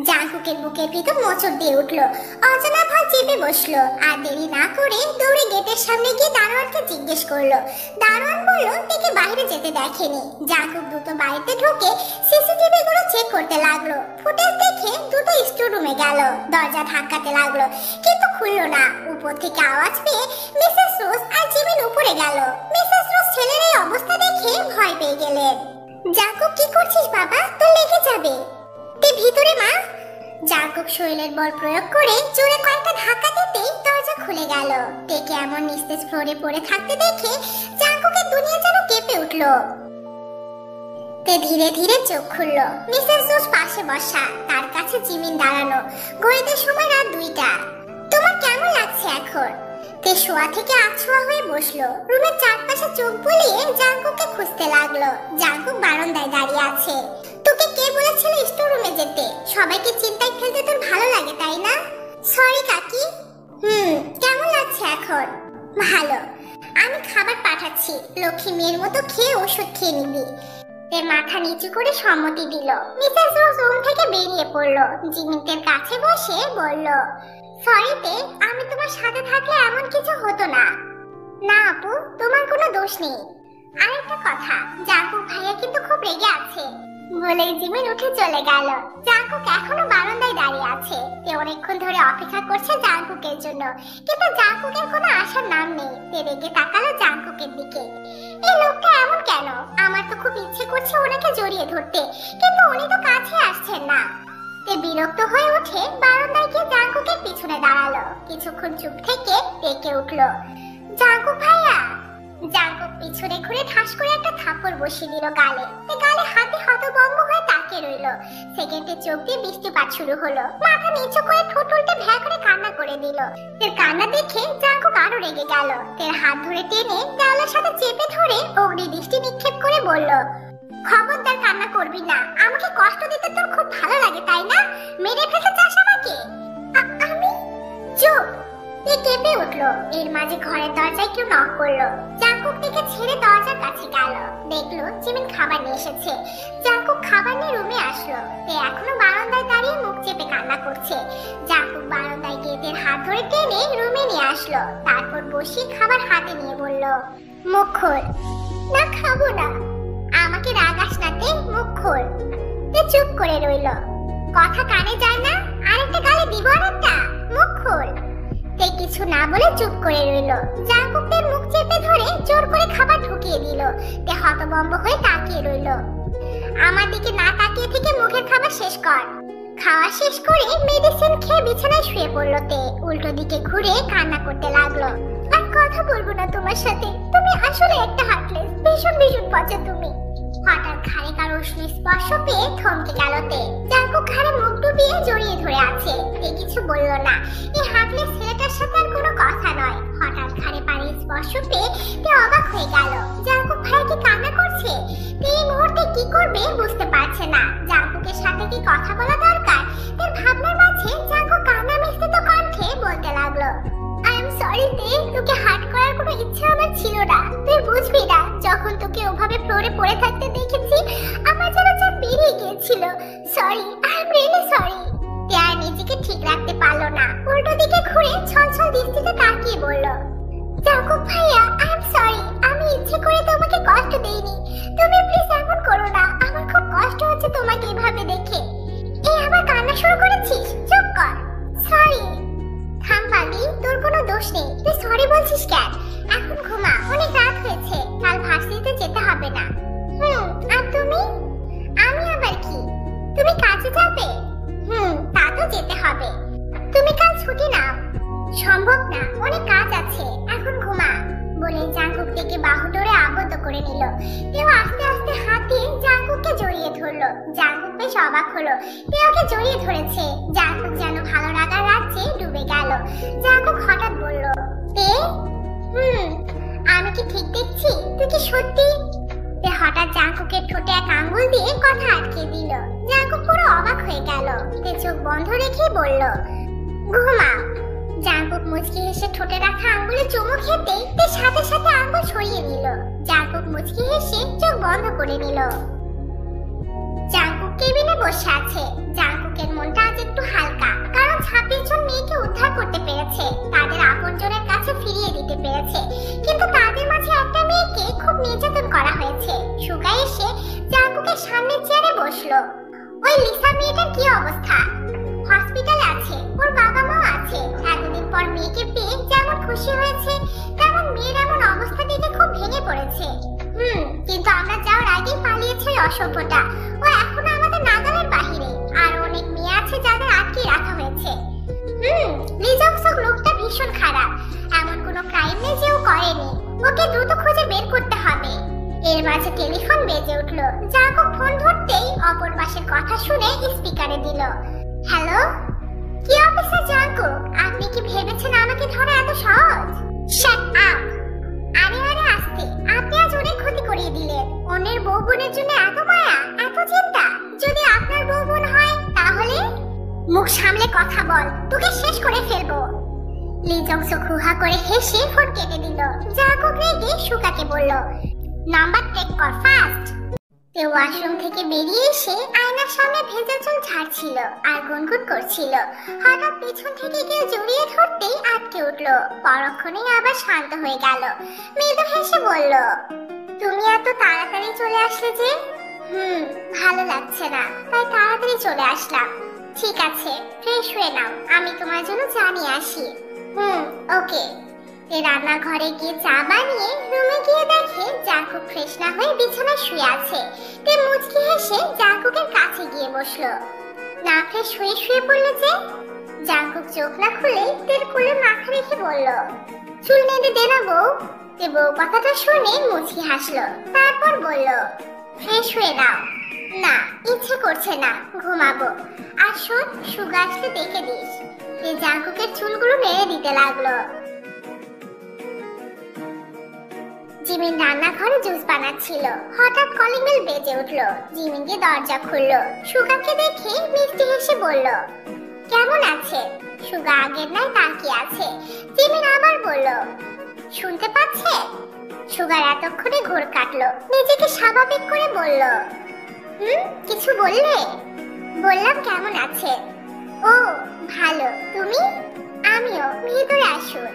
জাঙ্কুকের বুকের ভিতর মোচড় দিয়ে উঠলো। অজানা ভয় চেপে বসলো, আর দেরি না করে দৌড়ে গেটের সামনে গিয়ে দারোয়ানকে জিজ্ঞেস করলো। দারোয়ান বলল তেকে বাইরে যেতে দেখেনি। জাঙ্কুক দ্রুত বাড়িতে ঢুকে সিসিটিভি গুলো চেক করতে লাগলো। ফুটেজ দেখে দ্রুত স্টোর রুমে গেল। দরজা ধাক্কাতে লাগলো, কিন্তু খুললো না। উপর থেকে আওয়াজ পেয়ে মিসেস রোজ আর জিমিন উপরে গেল। মিসেস রোজ ছেলের এই অবস্থা দেখে ভয় পেয়ে গেলেন। জাঙ্কুক, কি করছিস বাবা? তোর লেগে যাবে। তে ভিতরে মা। জাঙ্কুক শরীরের বল প্রয়োগ করে জোরে কয়েকটা ধাক্কা দিতেই দরজা খুলে গেল। তেকে এমন নিস্তেজ ফ্লোরে পড়ে থাকতে দেখে জাঙ্কুকের দুনিয়া যেন কেঁপে উঠলো। তে ধীরে ধীরে চোখ খুললো। মিসেস রোজ পাশে বসা, তার কাছে জিমিন দাঁড়ানো। ঘড়িতে সময় রাত 2টা। তোমার কেমন লাগছে এখন? তে শোয়া থেকে আছোয়া হয়ে বসলো। রুমের চারপাশে চোখ বুলিয়ে জাঙ্কুককে খুঁজতে লাগলো। জাঙ্কুক বারান্দায় দাঁড়িয়ে আছে। তোকে কে বলেছিল স্টোর রুমে যেতে? সবাইকে চিন্তায় ফেলতে তোর ভালো লাগে, তাই না? সরি কাকি। কেমন লাগছে এখন? ভালো। আমি খাবার পাঠাচ্ছি, লক্ষ্মী মেয়ের মতো খেয়ে ওষুধ খেয়ে নিবি। তে মাথা নিচু করে সম্মতি দিল। মিসেস রোজ রুম থেকে বেরিয়ে পড়লো। জিমিনের কাছে বসে বলল, সরি তে, আমি তোমার সাথে থাকলে এমন কিছু হতো না। না আপু, তোমার কোনো দোষ নেই। আরেকটা কথা, জাঙ্কুক ভাইয়া কিন্তু খুব রেগে আছে। বলেই জিমিন উঠে চলে গেল। জাঙ্কুক এখনো বারান্দায় দাঁড়িয়ে আছে। তে অনেকক্ষণ ধরে অপেক্ষা করছে জাঙ্কুকের জন্য, কিন্তু জাঙ্কুকের কোনো আসার নাম নেই। তে রেগে তাকালো জাঙ্কুকের দিকে। এই লোকটা এমন কেন? আমার তো খুব ইচ্ছে করছে ওনাকে জড়িয়ে ধরতে, কিন্তু উনি তো কাছে আসছেন না। তে বিরক্ত হয়ে উঠে বারান্দায় গিয়ে জাঙ্কুকের পিছনে দাঁড়ালো। কিছুক্ষণ চুপ থেকে ডেকে উঠলো, জাঙ্কুক ভাইয়া। জাঙ্কুক পিছনে ঘুরে ঠাস করে একটা থাপ্পড় বসিয়ে দিল গালে। তে গালে হাতে হতভম্ব হয়ে তাকিয়ে রইলো। সেকেন্ডে চোখ দিয়ে বৃষ্টিপাত শুরু হলো। মাথা নিচু করে ঠোঁট উল্টে ভ্যা করে কান্না করে দিল। তের কান্না দেখে জাঙ্কুক আরো রেগে গেল। তের হাত ধরে টেনে দেওয়ালের সাথে চেপে ধরে অগ্নি দৃষ্টি নিক্ষেপ করে বলল, খবরদার কান্না করবি না। আমাকে কষ্ট দিতে তোর খুব ভালো লাগে, তাই না? মেরে ফেলতে চাস আমাকে? আমি? চুপ। তে কেঁপে উঠলো। এর মাঝে ঘরের দরজায় কেউ নক করলো। জাঙ্কুক জাঙ্কুক দিকে ছেড়ে দরজার কাছে গেল। দেখলো জিমিন খাবার নিয়ে এসেছে। জাঙ্কুক খাবার নিয়ে রুমে আসলো। তে এখনো বারান্দায় দাঁড়িয়ে মুখ চেপে কান্না করছে। জাঙ্কুক বারান্দায় গিয়ে তের হাত ধরে টেনে রুমে নিয়ে আসলো। তারপর বসে খাবার হাতে নিয়ে বলল, মুখ খোল। না, খাবো না। আমাকে রাগাস না তে, মুখ খোল। তে চুপ করে রইল। কথা কানে যায় না? আরেকটা গালে দিব আরেকটা, মুখ খোল। তে কিছু না বলে চুপ করে রইল। জাঙ্কুক তের মুখ চেপে ধরে জোর করে খাবার ঢুকিয়ে দিল। তে হতভম্ব হয়ে তাকিয়ে রইল। আমার দিকে না তাকিয়ে থেকে মুখের খাবার শেষ কর। খাওয়া শেষ করে মেডিসিন খেয়ে বিছানায় শুয়ে পড়লো তে। উল্টো দিকে ঘুরে কান্না করতে লাগলো। আর কথা বলবো না তোমার সাথে, তুমি আসলে একটা হার্টলেস, ভীষণ ভীষণ পচা তুমি। হঠাৎ ঘাড়ে কারো উষ্ণ স্পর্শ পেয়ে থমকে গেল তে। জাঙ্কুক ঘাড়ে মুখ ডুবিয়ে জড়িয়ে ধরে আছে। তে কিছু বলল না। এই হার্টলেস ছেলেটার সাথে আর কোনো কথা নয়। হঠাৎ ঘাড়ে পানির স্পর্শ পেয়ে তে অবাক হয়ে গেল। জাঙ্কুক ভাই কি কান্না করছে? তে এই মুহূর্তে কি করবে বুঝতে পারছে না। জাঙ্কুকের সাথে কি কথা বলা দরকার? তার ভাবনার মাঝে জাঙ্কুক কান্না মিশ্রিত কণ্ঠে বলতে লাগলো, আই এম সরি তে, তোকে হার্ট করার কোনো ইচ্ছা আমার ছিল না। তুই বুঝবি না, যখন তোকে ওভাবে ফ্লোরে পড়ে থাকতে দেখেছি আমার যেন চাপ বেরিয়ে গিয়েছিল। Sorry, I am really sorry. তে আর নিজেকে ঠিক রাখতে পারলো না। উল্টো দিকে ঘুরে ছলছল দৃষ্টিতে তাকিয়ে বলল, জাঙ্কুক ভাইয়া, আই এম সরি। আমি ইচ্ছে করে তোমাকে কষ্ট দেইনি। তুমি প্লিজ এমন করো না। আমার খুব কষ্ট হচ্ছে তোমাকে এভাবে দেখে। এই আবার কান্না শুরু করেছিস? চুপ কর। সরি। থাম পাগলি, তোর কোনো দোষ নেই। তুই সরি বলছিস কেন? এখন ঘুমা, অনেক রাত হয়েছে। কাল ভার্সিটিতে যেতে হবে না। আর তুমি? আমি আবার কি? তুমি কাজে যাবে? তা তো যেতে হবে। তুমি কাল ছুটি নাও। সম্ভব না, অনেক কাজ আছে। এখন ঘুমা। বলে জাঙ্কুক থেকে বাহু ধরে আবদ্ধ করে নিল। তেও আস্তে আস্তে হাত দিয়ে জাঙ্কুককে জড়িয়ে ধরলো। জাঙ্কুক বেশ অবাক হলো। তেওকে জড়িয়ে ধরেছে। জাঙ্কুক যেন ভালো লাগার রাজ্যে ডুবে গেল। জাঙ্কুক হঠাৎ বলল, তে, আমি কি ঠিক দেখছি? তুই কি সত্যি? তে হঠাৎ জাঙ্কুকের ঠোঁটে এক আঙ্গুল দিয়ে কথা আটকে দিল। জাঙ্কুক পুরো অবাক হয়ে গেল। তে চোখ বন্ধ রেখে বলল, ঘুমাও। জাঙ্কুক মুচকি হেসে ঠোঁটে রাখা আঙ্গুলে চুমু খেতেই তে সাথে সাথে আঙ্গুল সরিয়ে নিল। জাঙ্কুক মুচকি হেসে চোখ বন্ধ করে নিল। জাঙ্কুক কেবিনে বসে আছে। জাঙ্কুকের মনটা আজ একটু হালকা, কারণ 26 জন মেয়েকে উদ্ধার করতে পেরেছে, তাদের আপনজনের কাছে ফিরিয়ে দিতে পেরেছে। কিন্তু তাদের মাঝে একটা মেয়েকে খুব নির্যাতন করা হয়েছে। সুগা এসে জাঙ্কুকের সামনের চেয়ারে বসলো। ওই লিসা মেয়েটার কি অবস্থা? হসপিটালে আছে, ওর বাবা মা আছে। এতদিন পর মেয়েকে পেয়ে যেমন খুশি হয়েছে, তেমন মেয়ের এমন অবস্থা দেখে খুব ভেঙে পড়েছে। কিন্তু আমরা যাওয়ার আগেই পালিয়েছে অসভ্যটা। ও এখনো আমাদের নাগালের বাহিরে। আর অনেক মেয়ে আছে যাদের আটকে রাখা হয়েছে। লিজংসক লোকটা ভীষণ খারাপ। এমন কোনো ক্রাইম নেই যে ও করেনি। ওকে দ্রুত খুঁজে বের করতে হবে। এর মাঝে টেলিফোন বেজে উঠলো। জাঙ্কুক ফোন ধরতেই অপর পাশের কথা শুনে স্পিকারে দিল। হ্যালো, কি অফিসার জাঙ্কুক? আপনি কি ভেবেছেন আমাকে ধরা এত সহজ? Shut up. আরে আস্তে। আপনি আজ অনেক ক্ষতি করিয়ে দিলেন। অন্যের বউ বোনের জন্য এত মায়া, এত চিন্তা। যদি আপনার বউ বোন হয় তাহলে? মুখ সামলে কথা বল, তোকে শেষ করে ফেলবো। লিজংসক হুহা করে হেসে ফোন কেটে দিল। জাঙ্কুক রেগে সুগাকে বলল, নাম্বার টেক কর ফাস্ট। তে ওয়াশরুম থেকে বেরিয়ে এসে আয়নার সামনে ভেজা চুল ঝাড়ছিল আর গুনগুন করছিল। হঠাৎ পেছন থেকে কেউ জড়িয়ে ধরতেই আটকে উঠলো। পরক্ষণেই আবার শান্ত হয়ে গেল। মৃদু হেসে বলল, তুমি এত তাড়াতাড়ি চলে আসলে যে? ভালো লাগছে না, তাই তাড়াতাড়ি চলে আসলাম। ঠিক আছে, ফ্রেশ হয়ে নাও, আমি তোমার জন্য চা নিয়ে আসি। ওকে। রান্নাঘরে গিয়ে চা বানিয়ে রুমে গিয়ে দেখে জাঙ্কুক ফ্রেশ না হয়ে বিছানায় শুয়ে আছে। তে মুচকি হেসে জাঙ্কুকের কাছে গিয়ে বসলো। না ফ্রেশ হয়ে শুয়ে পড়লে যে? জাঙ্কুক চোখ না খুলেই তের কোলে মাথা রেখে বলল, চুল নেড়ে দে না বউ। তে বউ কথাটা শুনে মুচকি হাসলো। তারপর বলল, ফ্রেশ হয়ে নাও। না, ইচ্ছে করছে না, ঘুমাবো। আর শোন, সুগা আসতে দেখে দিস। তে জাঙ্কুকের চুলগুলো নেড়ে দিতে লাগলো। জিমিন রান্নাঘরে জুস বানাচ্ছিল। হঠাৎ কলিং বেল বেজে উঠলো। জিমিন গিয়ে দরজা খুললো। সুগাকে দেখে মিষ্টি হেসে বলল, কেমন আছে? সুগা আগের নাই তাকিয়ে আছে। জিমিন আবার বলল, শুনতে পাচ্ছে? সুগার এতক্ষণে ঘোর কাটলো, নিজেকে স্বাভাবিক করে বলল, কিছু বললে? বললাম কেমন আছে। ও ভালো, তুমি? আমিও, ভিতরে আসুন।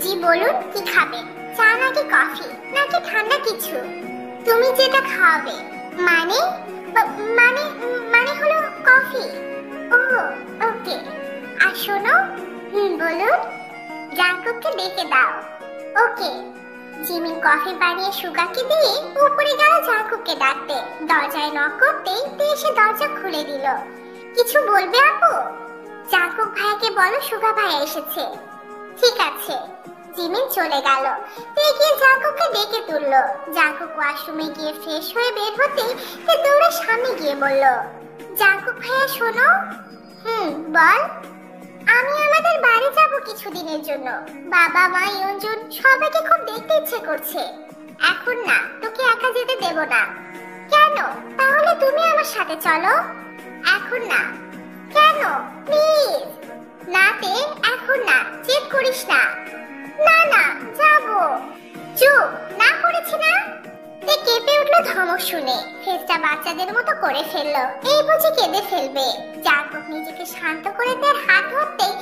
জি বলুন, কি খাবে? চা নাকি কফি নাকি ঠান্ডা কিছু? তুমি যেটা খাওয়াবে। মানে মানে মানে হলো কফি। ও ওকে। আর শোনো, বলুন। জাঙ্কুককে ডেকে দাও। ওকে। জিমিন কফি বানিয়ে সুগাকে দিয়ে উপরে গেল জাঙ্কুককে ডাকতে। দরজায় নক করতেই এসে দরজা খুলে দিল। কিছু বলবে আপু? জাঙ্কুক ভাইয়াকে বলো সুগা ভাইয়া এসেছে। ঠিক আছে। জিমিন চলে গেল। গিয়ে জাঙ্কুককে ডেকে তুললো। জাঙ্কুক ওয়াশরুমে গিয়ে ফ্রেশ হয়ে বের হতেই দৌড়ে সামনে গিয়ে বলল, জাঙ্কুক ভাইয়া শোনো। বল। আমি আমাদের বাড়ি যাব কিছুদিনের জন্য। বাবা মা ইয়ঞ্জুন সবাইকে খুব দেখতে ইচ্ছে করছে। এখন না, তোকে একা যেতে দেব না। কেন? তাহলে তুমি আমার সাথে চলো। এখন না। কেন? প্লিজ। নাতে, এখন না, জেদ করিস না। না না, যাব। চুপ, না করেছি না। কেঁপে উঠলো ধমক শুনে। ফেসটা বাচ্চাদের মতো করে ফেললো। এই বুঝি কেঁদে ফেলবে। জাঙ্কুক নিজেকে শান্ত করে তার হাত ধরতেই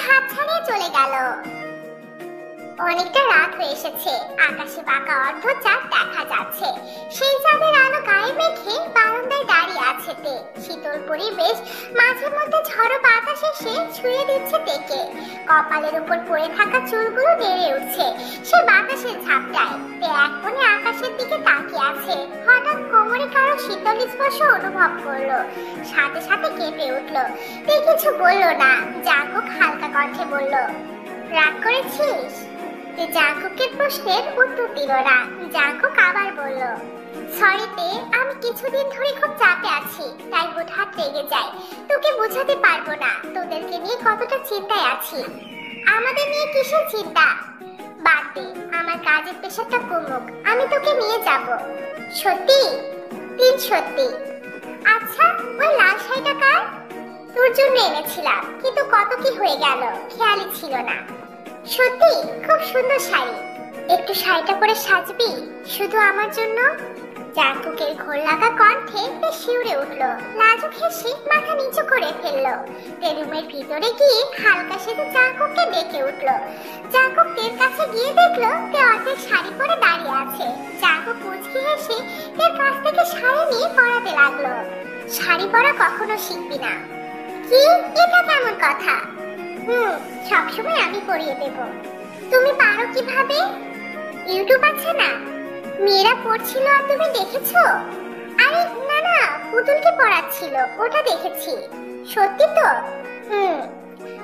হাত ছাড়িয়ে চলে গেল। অনেকটা রাত হয়ে এসেছে। আকাশে বাঁকা অর্ধচাঁদ দেখা যাচ্ছে। সেই চাঁদের আলো গায়ে মেখে বারান্দায় দাঁড়িয়ে আছে তে। শীতল পরিবেশ, মাঝে মধ্যে ঝড়ো বাতাস এসে ছুঁয়ে দিচ্ছে তেকে। কপালের উপর পড়ে থাকা চুলগুলো নেড়ে উঠছে সে বাতাসের ঝাপটায়। তে এক মনে আকাশের দিকে তাকিয়ে আছে। হঠাৎ কোমরে কারো শীতল স্পর্শ অনুভব করলো। সাথে সাথে কেঁপে উঠলো। তে কিছু বললো না। জাঙ্কুক হালকা কণ্ঠে বলল, রাগ করেছিস? জাঙ্কুকের প্রশ্নের উত্তর দিল না। জাঙ্কুক আবার বলল, সরি তে, আমি কিছুদিন ধরে খুব চাপে আছি, তাই হুটহাট রেগে যাই। তোকে বোঝাতে পারবো না তোদেরকে নিয়ে কতটা চিন্তায় আছি। আমাদের নিয়ে কিসের চিন্তা? বাদ দে, আমার কাজের প্রেশারটা কমুক, আমি তোকে নিয়ে যাব। সত্যি? সত্যি। আচ্ছা, ওই লাল শাড়িটা কার? তোর জন্য এনেছিলাম, কিন্তু কত কি হয়ে গেল, খেয়ালই ছিল না। সত্যি খুব সুন্দর শাড়ি। একটু শাড়িটা পরে সাজবি শুধু আমার জন্য? জাঙ্কুকের ঘোর লাগা কণ্ঠে শিউরে উঠলো। লাজুক হেসে মাথা নিচু করে ফেললো। রুমের ভিতরে গিয়ে হালকা সেজে জাঙ্কুককে ডেকে উঠলো। জাঙ্কুক তের কাছে গিয়ে দেখলো তে অর্ধেক শাড়ি পরে দাঁড়িয়ে আছে। জাঙ্কুক মুচকি হেসে তের কাছ থেকে শাড়ি নিয়ে পরাতে লাগলো। শাড়ি পরা কখনো শিখবি না। কি? এটা কেমন কথা? সবসময় আমি পরিয়ে দেব। তুমি পারো কিভাবে? ইউটিউব আছে না, মেয়েরা পড়ছিল আর তুমি দেখেছো? আরে না না, পুতুলকে পড়াচ্ছিল, ওটা দেখেছি। সত্যি তো?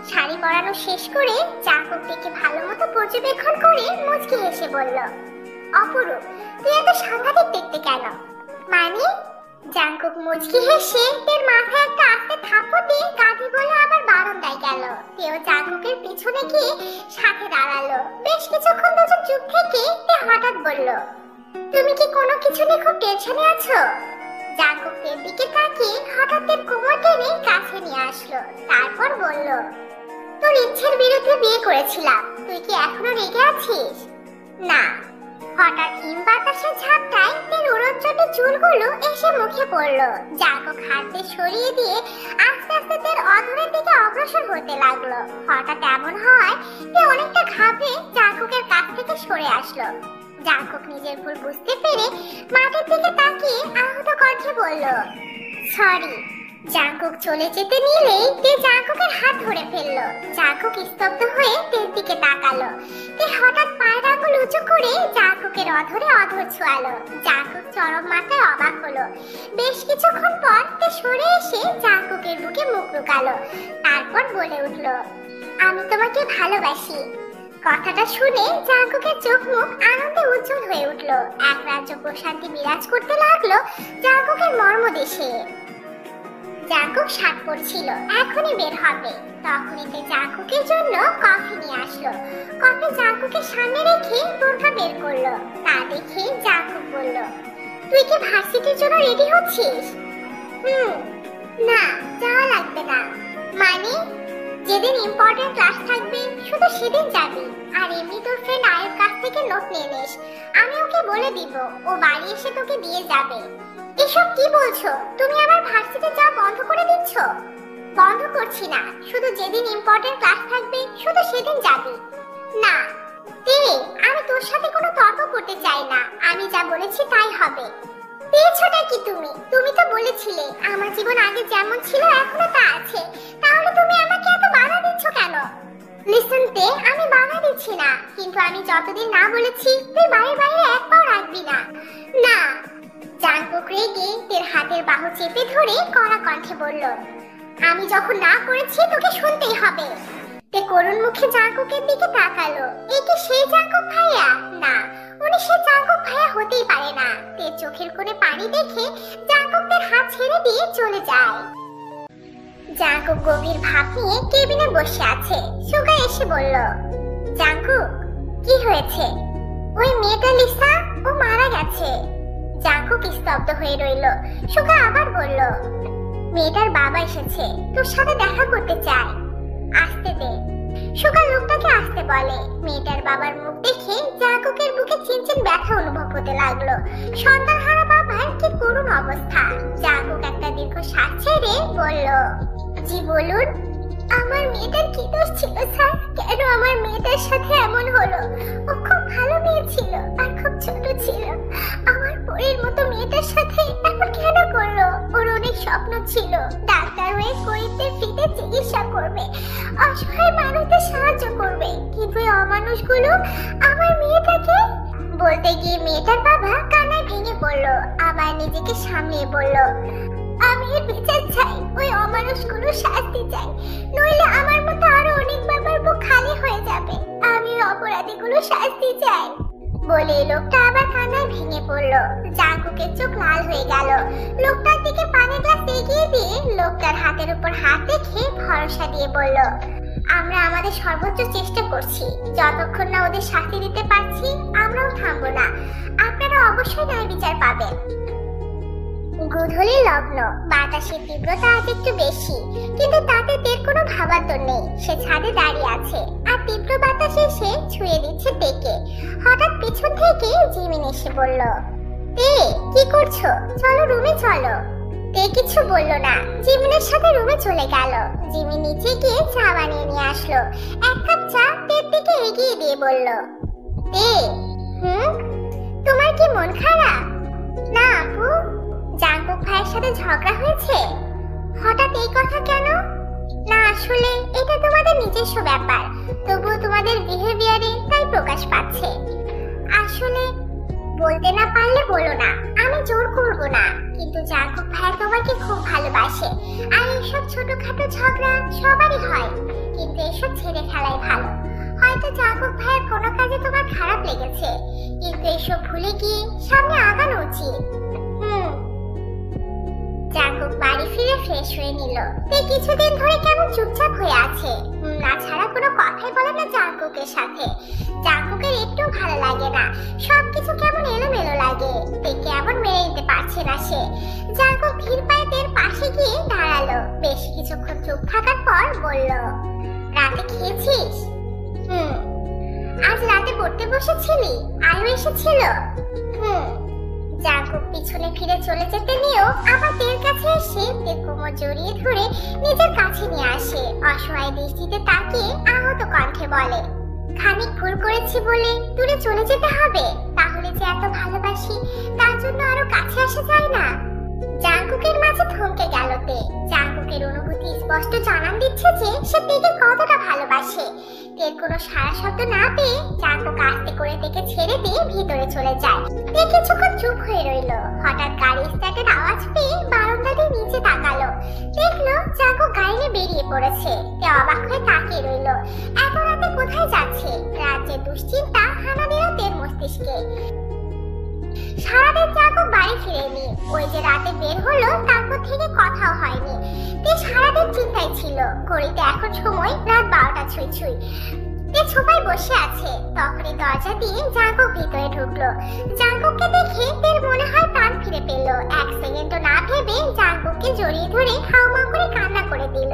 শাড়ি পরানো শেষ করে জাঙ্কুক দেখে ভালো মতো পর্যবেক্ষণ করে মুচকি হেসে বলল, অপরূপ, তুই এত সাংঘাতিক দেখতে কেন? মানে? জাঙ্কুক মুচকি হেসে তের মাথায় একটা আস্তে থাপ্পড় দিয়ে গাধি বলে আবার বারান্দায় গেল। তেও জাঙ্কুকের পিছনে গিয়ে সাথে দাঁড়ালো। বেশ কিছুক্ষণ দুজন চুপ থেকে তে হঠাৎ বলল, তুমি কি কোনো কিছু নিয়ে খুব টেনশনে আছো? জাঙ্কুক তের দিকে তাকিয়ে হঠাৎ তের কোমর টেনে কাছে নিয়ে আসলো। তারপর বলল, তোর ইচ্ছের বিরুদ্ধে বিয়ে করেছিলাম, তুই কি এখনো রেগে আছিস? না। হঠাৎ হিম বাতাসের ঝাপটায় তের উড়নচটে চুলগুলো এসে মুখে পড়লো। জাঙ্কুক হাতে সরিয়ে দিয়ে আস্তে আস্তে তের অধরের দিকে অগ্রসর হতে লাগলো। হঠাৎ এমন হয় তে অনেকটা ঘাবড়ে জাঙ্কুকের কাছ থেকে সরে আসলো। জাঙ্কুক নিজের ভুল বুঝতে পেরে মাটির দিকে তাকিয়ে আহত কণ্ঠে বলল, সরি। জাঙ্কুক চলে যেতে নিলেই তে জাঙ্কুকের হাত ধরে ফেললো। জাঙ্কুক স্তব্ধ হয়ে তের দিকে তাকালো। তে হঠাৎ পায়ের আঙুল উঁচু করে জাঙ্কুকের অধরে অধর ছোঁয়ালো। জাঙ্কুক চরম মাত্রায় অবাক হলো। বেশ কিছুক্ষণ পর তে সরে এসে জাঙ্কুকের বুকে মুখ লুকালো। তারপর বলে উঠল, আমি তোমাকে ভালোবাসি। কথাটা শুনে জাঙ্কুকের চোখ মুখ আনন্দে উজ্জ্বল হয়ে উঠলো। এক রাজ্য প্রশান্তি বিরাজ করতে লাগলো জাঙ্কুকের মর্মদেশে। জাঙ্কুক শাক পড়ছিল, এখনই বের হবে। তখনই তে জাঙ্কুকের জন্য কফি নিয়ে আসলো। কফি জাঙ্কুকের সামনে রেখে বোরকা বের করলো। তা দেখে জাঙ্কুক বলল, তুই কি ভার্সিটির জন্য রেডি হচ্ছিস? না, যাওয়া লাগবে না। মানে? যেদিন ইম্পর্টেন্ট ক্লাস থাকবে শুধু সেদিন যাবি। আর এমনি তোর ফ্রেন্ড আয়ের কাছ থেকে নোট নিয়ে নিস, আমি ওকে বলে দিব, ও বাড়ি এসে তোকে দিয়ে যাবে। এসব কি বলছো? তুমি আবার ভার্সিটি যাওয়া বন্ধ করে দিচ্ছ? বন্ধ করছি না, শুধু যেদিন ইম্পর্টেন্ট ক্লাস থাকবে শুধু সেদিন যাবি। না তে, আমি তোর সাথে কোনো তর্ক করতে চাই না, আমি যা বলেছি তাই হবে। পেয়েছোটা কি তুমি? তুমি তো বলেছিলে আমার জীবন আগে যেমন ছিল এখনো তা আছে, তাহলে তুমি আমাকে এত বাধা দিচ্ছ কেন? লিসেন তে, আমি বাধা দিচ্ছি না, কিন্তু আমি যতদিন না বলেছি তুই বাড়ির বাইরে এক পাও রাখবি না। না। জাঙ্কুক রেগে তের হাতের বাহু চেপে ধরে কড়া কণ্ঠে বলল, আমি যখন না করেছি তোকে শুনতেই হবে। তে করুণ মুখে জাঙ্কুকের দিকে তাকালো। এই কি সেই জাঙ্কুক ভাইয়া? না, উনি সে জাঙ্কুক ভাইয়া হতেই পারে না। তে চোখের কোণে পানি দেখে জাঙ্কুকদের হাত ছেড়ে দিয়ে চলে যায়। জাঙ্কুক গভীর ভাব নিয়ে কেবিনে বসে আছে। সুগা এসে বলল, জাঙ্কুক কি হয়েছে? ওই মেয়েটা লিসা, ও মারা গেছে। জাঙ্কুক স্তব্ধ হয়ে রইল। সুগা আবার বলল, মেয়েটার বাবা এসেছে, তোর সাথে দেখা করতে চায়, আসতে দে। সুগা লোকটাকে আসতে বলে। মেয়েটার বাবার মুখ দেখে জাঙ্কুকের বুকে চিনচিন ব্যথা অনুভব হতে লাগলো। সন্তানহারা বাবার কি করুণ অবস্থা। জাঙ্কুক একটা দীর্ঘ শ্বাস ছেড়ে বলল, জি বলুন। আমার মেয়েটার কি দোষ ছিল স্যার? কেন আমার মেয়েটার সাথে এমন হলো? ও খুব ভালো মেয়ে ছিল আর খুব ছোট ছিল। আমার পরের মতো মেয়েটার সাথে এমন কেন করলো? ওর অনেক স্বপ্ন ছিল, ডাক্তার হয়ে গরিবদের ফ্রিতে চিকিৎসা করবে, অসহায় মানুষদের সাহায্য করবে, কিন্তু এই অমানুষগুলো আমার মেয়েটাকে। বলতে গিয়ে মেয়েটার বাবা কান্নায় ভেঙে পড়ল। আবার নিজেকে সামলিয়ে বলল, আমি এর বিচার চাই, ওই অমানুষগুলো শাস্তি চাই, নইলে আমার মতো আরো অনেক বাবার বুক খালি হয়ে যাবে। আমি অপরাধীগুলো শাস্তি চাই। বলে লোকটা আবার কান্নায় ভেঙে পড়ল। জাঙ্কুকের চোখ লাল হয়ে গেল। লোকটার দিকে পানির গ্লাস এগিয়ে দিয়ে লোকটার হাতের উপর হাত রেখে ভরসা দিয়ে বলল, আমরা আমাদের সর্বোচ্চ চেষ্টা করছি, যতক্ষণ না ওদের শাস্তি দিতে পারছি আমরাও থামবো না। আপনারা অবশ্যই ন্যায় বিচার পাবেন। গোধূলি লগ্ন, বাতাসের তীব্রতা আজ একটু বেশি, কিন্তু তাতে তের কোনো ভাবান্তর নেই। সে ছাদে দাঁড়িয়ে আছে আর তীব্র বাতাসে এসে ছুঁয়ে দিচ্ছে তেকে। হঠাৎ পিছন থেকে জিমিন এসে বলল, তে কি করছো? চলো রুমে চলো। তে কিছু বলল না, জিমিনের সাথে রুমে চলে গেল। জিমিন নিচে গিয়ে চা বানিয়ে নিয়ে আসলো। এক কাপ চা তের দিকে এগিয়ে দিয়ে বলল, তে তোমার কি মন খারাপ? না আপু। জাঙ্কুক ভাইয়ের সাথে ঝগড়া হয়েছে? হঠাৎ এই কথা কেন? না আসলে এটা তোমাদের নিজস্ব ব্যাপার, তবুও তোমাদের বিহেভিয়ারে তাই প্রকাশ পাচ্ছে। আসলে বলতে না পারলে বলো না, আমি জোর করব না, কিন্তু জাঙ্কুক ভাই তোমাকে খুব ভালোবাসে। আর এইসব ছোটখাটো ঝগড়া সবারই হয়, কিন্তু এসব ছেড়ে ফেলাই ভালো। হয়তো জাঙ্কুক ভাইয়ের কোনো কাজে তোমার খারাপ লেগেছে, কিন্তু এসব ভুলে গিয়ে সামনে আগানো উচিত। জাঙ্কুক বাড়ি ফিরে ফ্রেশ হয়ে নিল। তে কিছুদিন ধরে কেমন চুপচাপ হয়ে আছে, না ছাড়া কোনো কথাই বলে না জাঙ্কুকের সাথে। জাঙ্কুকের একটু ভালো লাগে না, সবকিছু কেমন এলোমেলো লাগে। তে কেমন মেনে নিতে পারছে না সে। জাঙ্কুক ধীর পায়ে তের পাশে গিয়ে দাঁড়ালো। বেশ কিছুক্ষণ চুপ থাকার পর বলল, রাতে খেয়েছিস? আজ রাতে পড়তে বসেছিলি? আয়ু এসেছিল? জাঙ্কুক পিছনে ফিরে চলে যেতে নিয়েও আবার তের কাছে এসে তের কোমর জড়িয়ে ধরে নিজের কাছে নিয়ে আসে। অসহায় দৃষ্টিতে তাকিয়ে আহত কণ্ঠে বলে, খানিক ভুল করেছি বলে দূরে চলে যেতে হবে? তাহলে যে এত ভালোবাসি তার জন্য আরো কাছে আসা যায় না? জাঙ্কুকের মাঝে থমকে গেল তে। জাঙ্কুকের অনুভূতি স্পষ্ট জানান দিচ্ছে যে সে তেকে কতটা ভালোবাসে। তের কোনো সারা শব্দ না পেয়ে জাঙ্কুক আস্তে করে তেকে ছেড়ে দিয়ে ভিতরে চলে যায়। তে কিছুক্ষণ চুপ হয়ে রইল। হঠাৎ গাড়ি স্টার্টের আওয়াজ পেয়ে বারান্দা দিয়ে নিচে তাকালো। দেখলো জাঙ্কুক গাড়ি নিয়ে বেরিয়ে পড়েছে। তে অবাক হয়ে তাকিয়ে রইল। এত রাতে কোথায় যাচ্ছে? রাজ্যের দুশ্চিন্তা হানা দিল তের মস্তিষ্কে। সারাদিন জাঙ্কুক বাড়ি ফিরেনি। ওই যে রাতে বের হলো তারপর থেকে কথাও হয়নি। তে সারাদিন চিন্তায় ছিল। ঘড়িতে এখন সময় রাত 12টা ছুঁই ছুঁই। তে ছোপায় বসে আছে। তখনই দরজা দিয়ে জাঙ্কুক ভিতরে ঢুকলো। জাঙ্কুককে দেখে তের মনে হয় প্রাণ ফিরে পেল। এক সেকেন্ডও না ভেবে জাঙ্কুককে জড়িয়ে ধরে হাউমাউ করে কান্না করে দিল।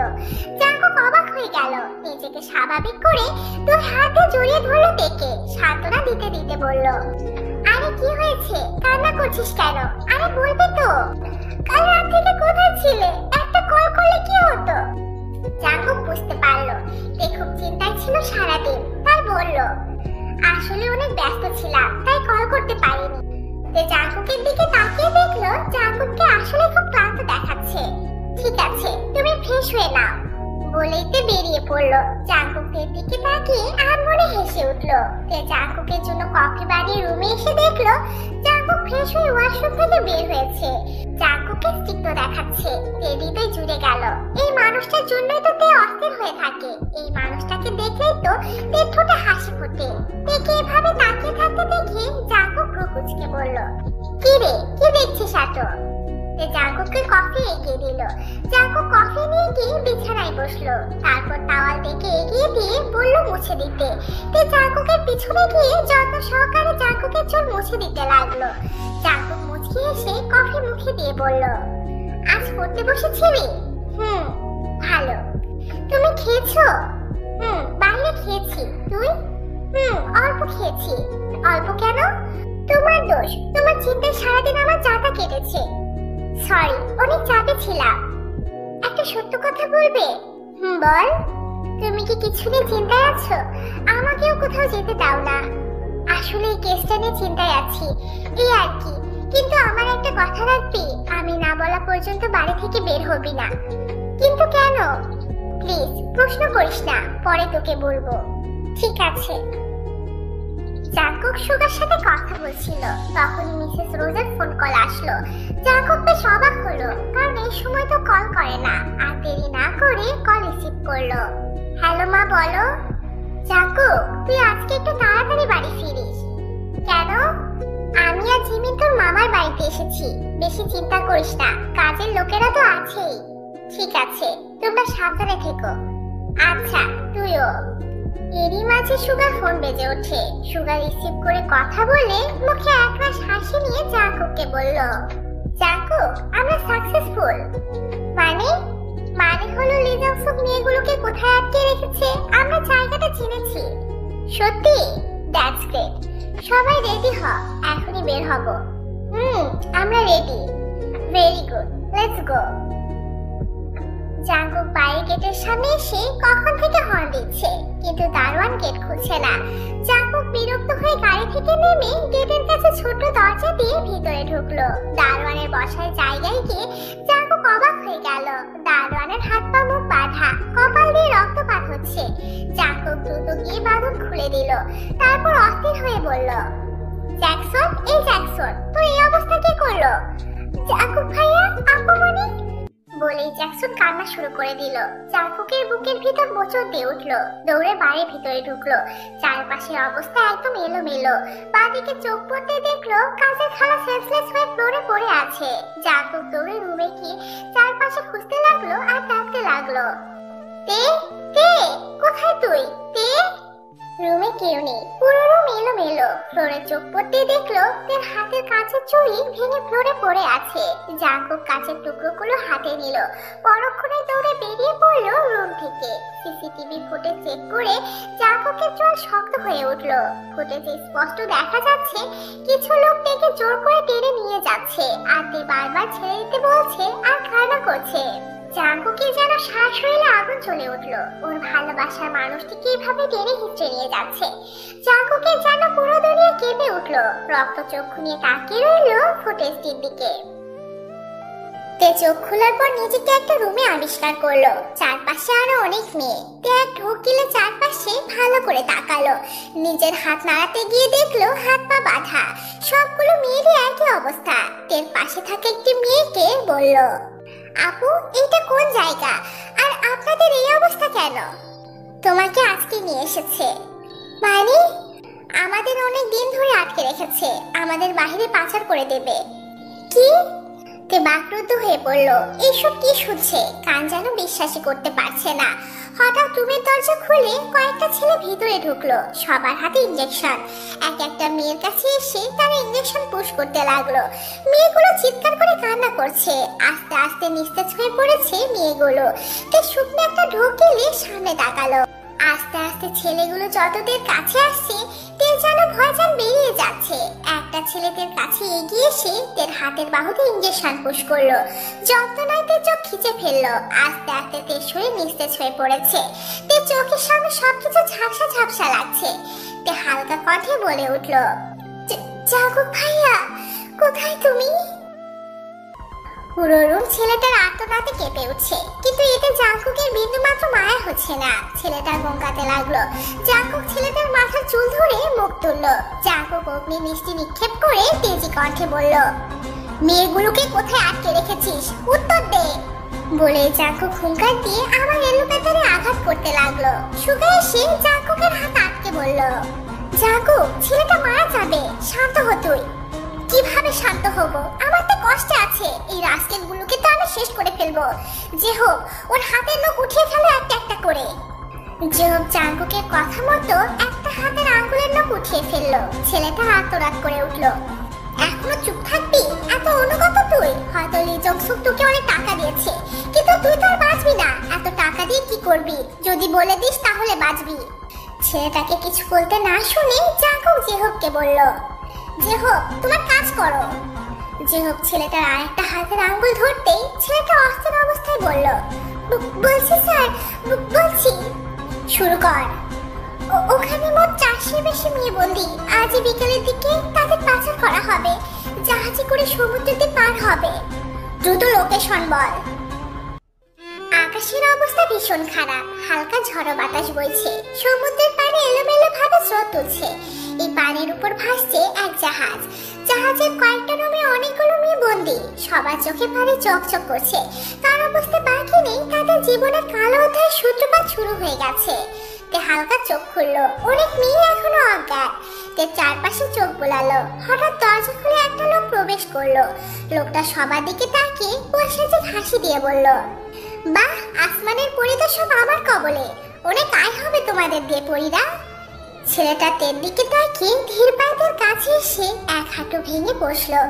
জাঙ্কুক জাঙ্কুক অবাক হয়ে গেল। নিজেকে স্বাভাবিক করে দুই হাতে জড়িয়ে ধরলো তেকে, সান্ত্বনা দিতে দিতে বলল, আরে কি হয়েছে, কান্না করছিস কেন? আরে বলবি তো। কাল রাত থেকে কোথায় ছিলে? একটা কল করলে কি হতো? জাঙ্কুক বুঝতে পারলো তে খুব চিন্তায় ছিল সারাদিন, তাই বলল, আসলে অনেক ব্যস্ত ছিলাম, তাই কল করতে পারিনি। তে জাঙ্কুকের দিকে তাকিয়ে দেখলো জাঙ্কুককে আসলে খুব ক্লান্ত দেখাচ্ছে। ঠিক আছে, তুমি ফ্রেশ হয়ে নাও বলেই তে বেরিয়ে পড়লো। জাঙ্কুকের দিকে তাকিয়ে আনমনে হেসে উঠলো। তে জাঙ্কুকের জন্য কফি বানিয়ে রুমে এসে দেখলো জাঙ্কুক ফ্রেশ হয়ে ওয়াশরুম থেকে বের হয়েছে। জাঙ্কুককে স্নিগ্ধ দেখাচ্ছে। তে হৃদয় জুড়ে গেল। এই মানুষটার জন্যই তো তে অস্থির হয়ে থাকে। এই মানুষটাকে দেখলেই তো তে ঠোঁটে হাসি ফোটে। তেকে এভাবে তাকিয়ে থাকতে দেখে জাঙ্কুক ভ্রু কুঁচকে বলল, কি রে, কি দেখছিস এত? তে জাঙ্কুককে কফি এগিয়ে দিল। জাঙ্কুক কফি নিয়ে গিয়ে বিছানায় বসলো। তারপর টাওয়াল থেকে এগিয়ে দিয়ে বলল মুছে দিতে। তে জাঙ্কুকের পিছনে গিয়ে যত্ন সহকারে জাঙ্কুকের চুল মুছে দিতে লাগলো। জাঙ্কুক মুচকি এসে কফি মুখে দিয়ে বলল, আজ পড়তে বসেছিলি? ভালো। তুমি খেয়েছো? বাইরে খেয়েছি। তুই? অল্প খেয়েছি। অল্প কেন? তোমার দোষ, তোমার চিন্তায় সারাদিন আমার চাটা কেটেছে। সরি, অনেক চাপে ছিলাম। একটা সত্য কথা বলবে? বল। তুমি কি কিছু নিয়ে চিন্তায় আছো? আমাকেও কোথাও যেতে দাও না। আসলে এই কেসটা নিয়ে চিন্তায় আছি, এই আর কি। কিন্তু আমার একটা কথা রাখবি, আমি না বলা পর্যন্ত বাড়ি থেকে বের হবি না। কিন্তু কেন? প্লিজ প্রশ্ন করিস না, পরে তোকে বলবো। ঠিক আছে। জাঙ্কুক সুগার সাথে কথা বলছিল, তখনই মিসেস রোজের ফোন কল আসলো। জাঙ্কুক বেশ অবাক হলো, কারণ এই সময় তো কল করে না। আর দেরি না করে কল রিসিভ করলো। হ্যালো মা, বলো। জাঙ্কুক, তুই আজকে একটু তাড়াতাড়ি বাড়ি ফিরিস। কেন? আমি আর জিমিন তোর মামার বাড়িতে এসেছি। বেশি চিন্তা করিস না, কাজের লোকেরা তো আছেই। ঠিক আছে, তোমরা সাবধানে থেকো। আচ্ছা, তুইও। এরই মাঝে সুগার ফোন বেজে ওঠে। সুগার রিসিভ করে কথা বলে মুখে একরাশ হাসি নিয়ে জাঙ্কুককে বলল, জাঙ্কুক, আমরা সাকসেসফুল। মানে? মানে হলো লিজাংসুক মেয়েগুলোকে কোথায় আটকে রেখেছে আমরা জায়গাটা চিনেছি। সত্যি? That's great. সবাই রেডি হ, এখনই বের হব। আমরা ready. Very good, let's go. Jungkook বাইরে গেটের সামনে এসে কখন থেকে হর্ন দিচ্ছে, কিন্তু দারোয়ান গেট খুলছে না। জাঙ্কুক বিরক্ত হয়ে গাড়ি থেকে নেমে গেটের কাছে ছোট দরজা দিয়ে ভিতরে ঢুকলো। দারোয়ানের বসার জায়গায় গিয়ে জাঙ্কুক অবাক হয়ে গেল। দারোয়ানের হাত পা মুখ বাঁধা, কপাল দিয়ে রক্তপাত হচ্ছে। জাঙ্কুক দ্রুত গিয়ে বাঁধন খুলে দিল। তারপর অস্থির হয়ে বলল, জ্যাকসন, এই জ্যাকসন, তোর এই অবস্থা কে করলো? জাঙ্কুক ভাইয়া, আপু মনি বলেই জ্যাকসন কান্না শুরু করে দিল। জাঙ্কুকের বুকের ভিতর মোচড় দিয়ে উঠলো। দৌড়ে বাড়ির ভিতরে ঢুকলো। চারপাশের অবস্থা একদম এলোমেলো। বাঁদিকে চোখ পড়তে দেখলো কাজের খালা সেন্সলেস হয়ে ফ্লোরে পড়ে আছে। জাঙ্কুক দৌড়ে রুমে গিয়ে চারপাশে খুঁজতে লাগলো আর ডাকতে লাগলো, তে তে, কোথায় তুই? তে। রুমে কেউ নেই, পুরো রুম এলোমেলো। ফ্লোরে চোখ পড়তে দেখলো তার হাতের কাঁচের চুড়ি ভেঙে ফ্লোরে পড়ে আছে। জাঙ্কুক কাঁচের টুকরোগুলো হাতে নিল। পরক্ষণে দৌড়ে বেরিয়ে পড়লো রুম থেকে। সিসিটিভি ফুটেজ চেক করে জাঙ্কুকের চোখ শক্ত হয়ে উঠলো। ফুটেজে স্পষ্ট দেখা যাচ্ছে কিছু লোক তাকে জোর করে টেনে নিয়ে যাচ্ছে, আর তে বারবার ছেড়ে দিতে বলছে আর কান্না করছে। জাঙ্কুকে যেন শ্বাস শরীরে আগুন চলে উঠলো। ওর ভালোবাসার মানুষটিকে এভাবে টেনে হিঁচড়ে নিয়ে যাচ্ছে। জাঙ্কুকে যেন পুরো দুনিয়া কেঁপে উঠলো। রক্ত চক্ষু নিয়ে তাকিয়ে রইলো ফুটেজটির দিকে। তে চোখ খোলার পর নিজেকে একটা রুমে আবিষ্কার করলো। চারপাশে আরো অনেক মেয়ে। তে এক ঢোক গিলে চারপাশে ভালো করে তাকালো। নিজের হাত নাড়াতে গিয়ে দেখলো হাত পা বাঁধা। সবগুলো মেয়েরই একই অবস্থা। তের পাশে থাকা একটি মেয়েকে বলল, আপু, এটা কোন জায়গা? আর আপনাদের এই অবস্থা কেন? তোমাকে আজকে নিয়ে এসেছে। মানে? আমাদের অনেক দিন ধরে আটকে রেখেছে, আমাদের বাইরে পাচার করে দেবে। কি? তে বাকরুদ্ধ হয়ে পড়লো। এইসব কি শুনছে, কান যেন বিশ্বাসই করতে পারছে না। হঠাৎ রুমের দরজা খুলে কয়েকটা ছেলে ভিতরে ঢুকলো, সবার হাতে ইঞ্জেকশন। এক একটা মেয়ের কাছে এসে তারা ইঞ্জেকশন পুশ করতে লাগলো। মেয়েগুলো চিৎকার করে কান্না করছে। আস্তে আস্তে নিস্তেজ হয়ে পড়েছে মেয়েগুলো। তে শুকনো একটা ঢোক গেলে সামনে তাকালো। আস্তে আস্তে ছেলেগুলো যতদের কাছে আসছে তের যেন ভয়জান বেরিয়ে যাচ্ছে। একটা ছেলেদের কাছে এগিয়ে এসে তের হাতের বাহুতে ইঞ্জেকশন পুশ করলো। যন্ত্রণায় তের চোখ খিচে ফেললো। আস্তে আস্তে তের শরীর নিস্তেজ হয়ে পড়েছে। তের চোখের সামনে সবকিছু ঝাপসা ঝাপসা লাগছে। তে হালকা কণ্ঠে বলে উঠলো, জাগো ভাইয়া, কোথায় তুমি? পুরো রুম ছেলেটার আর্তনাদে কেঁপে উঠছে, কিন্তু এতে জাঙ্কুকের বিন্দুমাত্র মায়া হচ্ছে না। ছেলেটা গঙ্গাতে লাগলো। জাঙ্কুক ছেলেটার মাথার চুল ধরে মুখ তুললো। জাঙ্কুক অগ্নি মিষ্টি নিক্ষেপ করে তেজি কণ্ঠে বলল, মেয়েগুলোকে কোথায় আটকে রেখেছিস, উত্তর দে। বলে জাঙ্কুক হুঙ্কার দিয়ে আমার এলো পেতারে আঘাত করতে লাগলো। সুগা এসে জাঙ্কুকের হাত আটকে বলল, জাঙ্কুক, ছেলেটা মারা যাবে, শান্ত হ তুই। কিভাবে শান্ত হব? আমার তো কষ্ট আছে। এই রাস্কেল গুলোকে তো আমি শেষ করে ফেলবো। যে হোক, ওর হাতের নখ উঠিয়ে ফেলো একটা একটা করে। যে হোক জাঙ্কুকের কথা মতো একটা হাতের আঙ্গুলের নখ উঠিয়ে ফেললো। ছেলেটা আত্মরাত করে উঠলো। এখনো চুপ থাকবি? এত অনুগত তুই? হয়তো লিজক সুখ তোকে অনেক টাকা দিয়েছে, কিন্তু তুই তো আর বাঁচবি না। এত টাকা দিয়ে কি করবি? যদি বলে দিস তাহলে বাঁচবি। ছেলেটাকে কিছু বলতে না শুনে জাঙ্কুক জেহবকে বলল, জেহব, তোমার কাজ করো। জেহব ছেলেটার আরেকটা হাতের আঙ্গুল ধরতেই ছেলেটা অস্থির অবস্থায় বলল, বলছি স্যার, বলছি। শুরু কর। ওখানে মোট 400 বেশি মেয়ে বন্দি। আজ বিকেলের দিকে তাদের পাচার করা হবে, জাহাজে করে সমুদ্রতে পার হবে। দ্রুত লোকেশন বল। আকাশের অবস্থা ভীষণ খারাপ। হালকা ঝড়ো বাতাস বইছে। সমুদ্রের পাড়ে এলোমেলো ভাবে স্রোত তুলছে। এই পানির উপর ভাসছে এক জাহাজ। জাহাজের কয়েকটা রুমে অনেকগুলো মেয়ে বন্দি। সবার চোখে পানি চকচক করছে। তার অবস্থা বাকি নেই, তাদের জীবনের কালো অধ্যায়ের সূত্রপাত শুরু হয়ে গেছে। তে হালকা চোখ খুললো। অনেক মেয়ে এখনো অজ্ঞান। তে চারপাশে চোখ বোলালো। হঠাৎ দরজা খুলে একটা লোক প্রবেশ করলো। লোকটা সবার দিকে তাকিয়ে পয়সাচিক হাসি দিয়ে বলল, বাহ, আসমানের পরি তো সব আমার কবলে। অনেক আয় হবে তোমাদের দিয়ে পরিরা। ছেলেটা তের দিকে তাকিয়ে ধীর পায়ে তের কাছে এসে এক হাঁটু ভেঙে বসলো।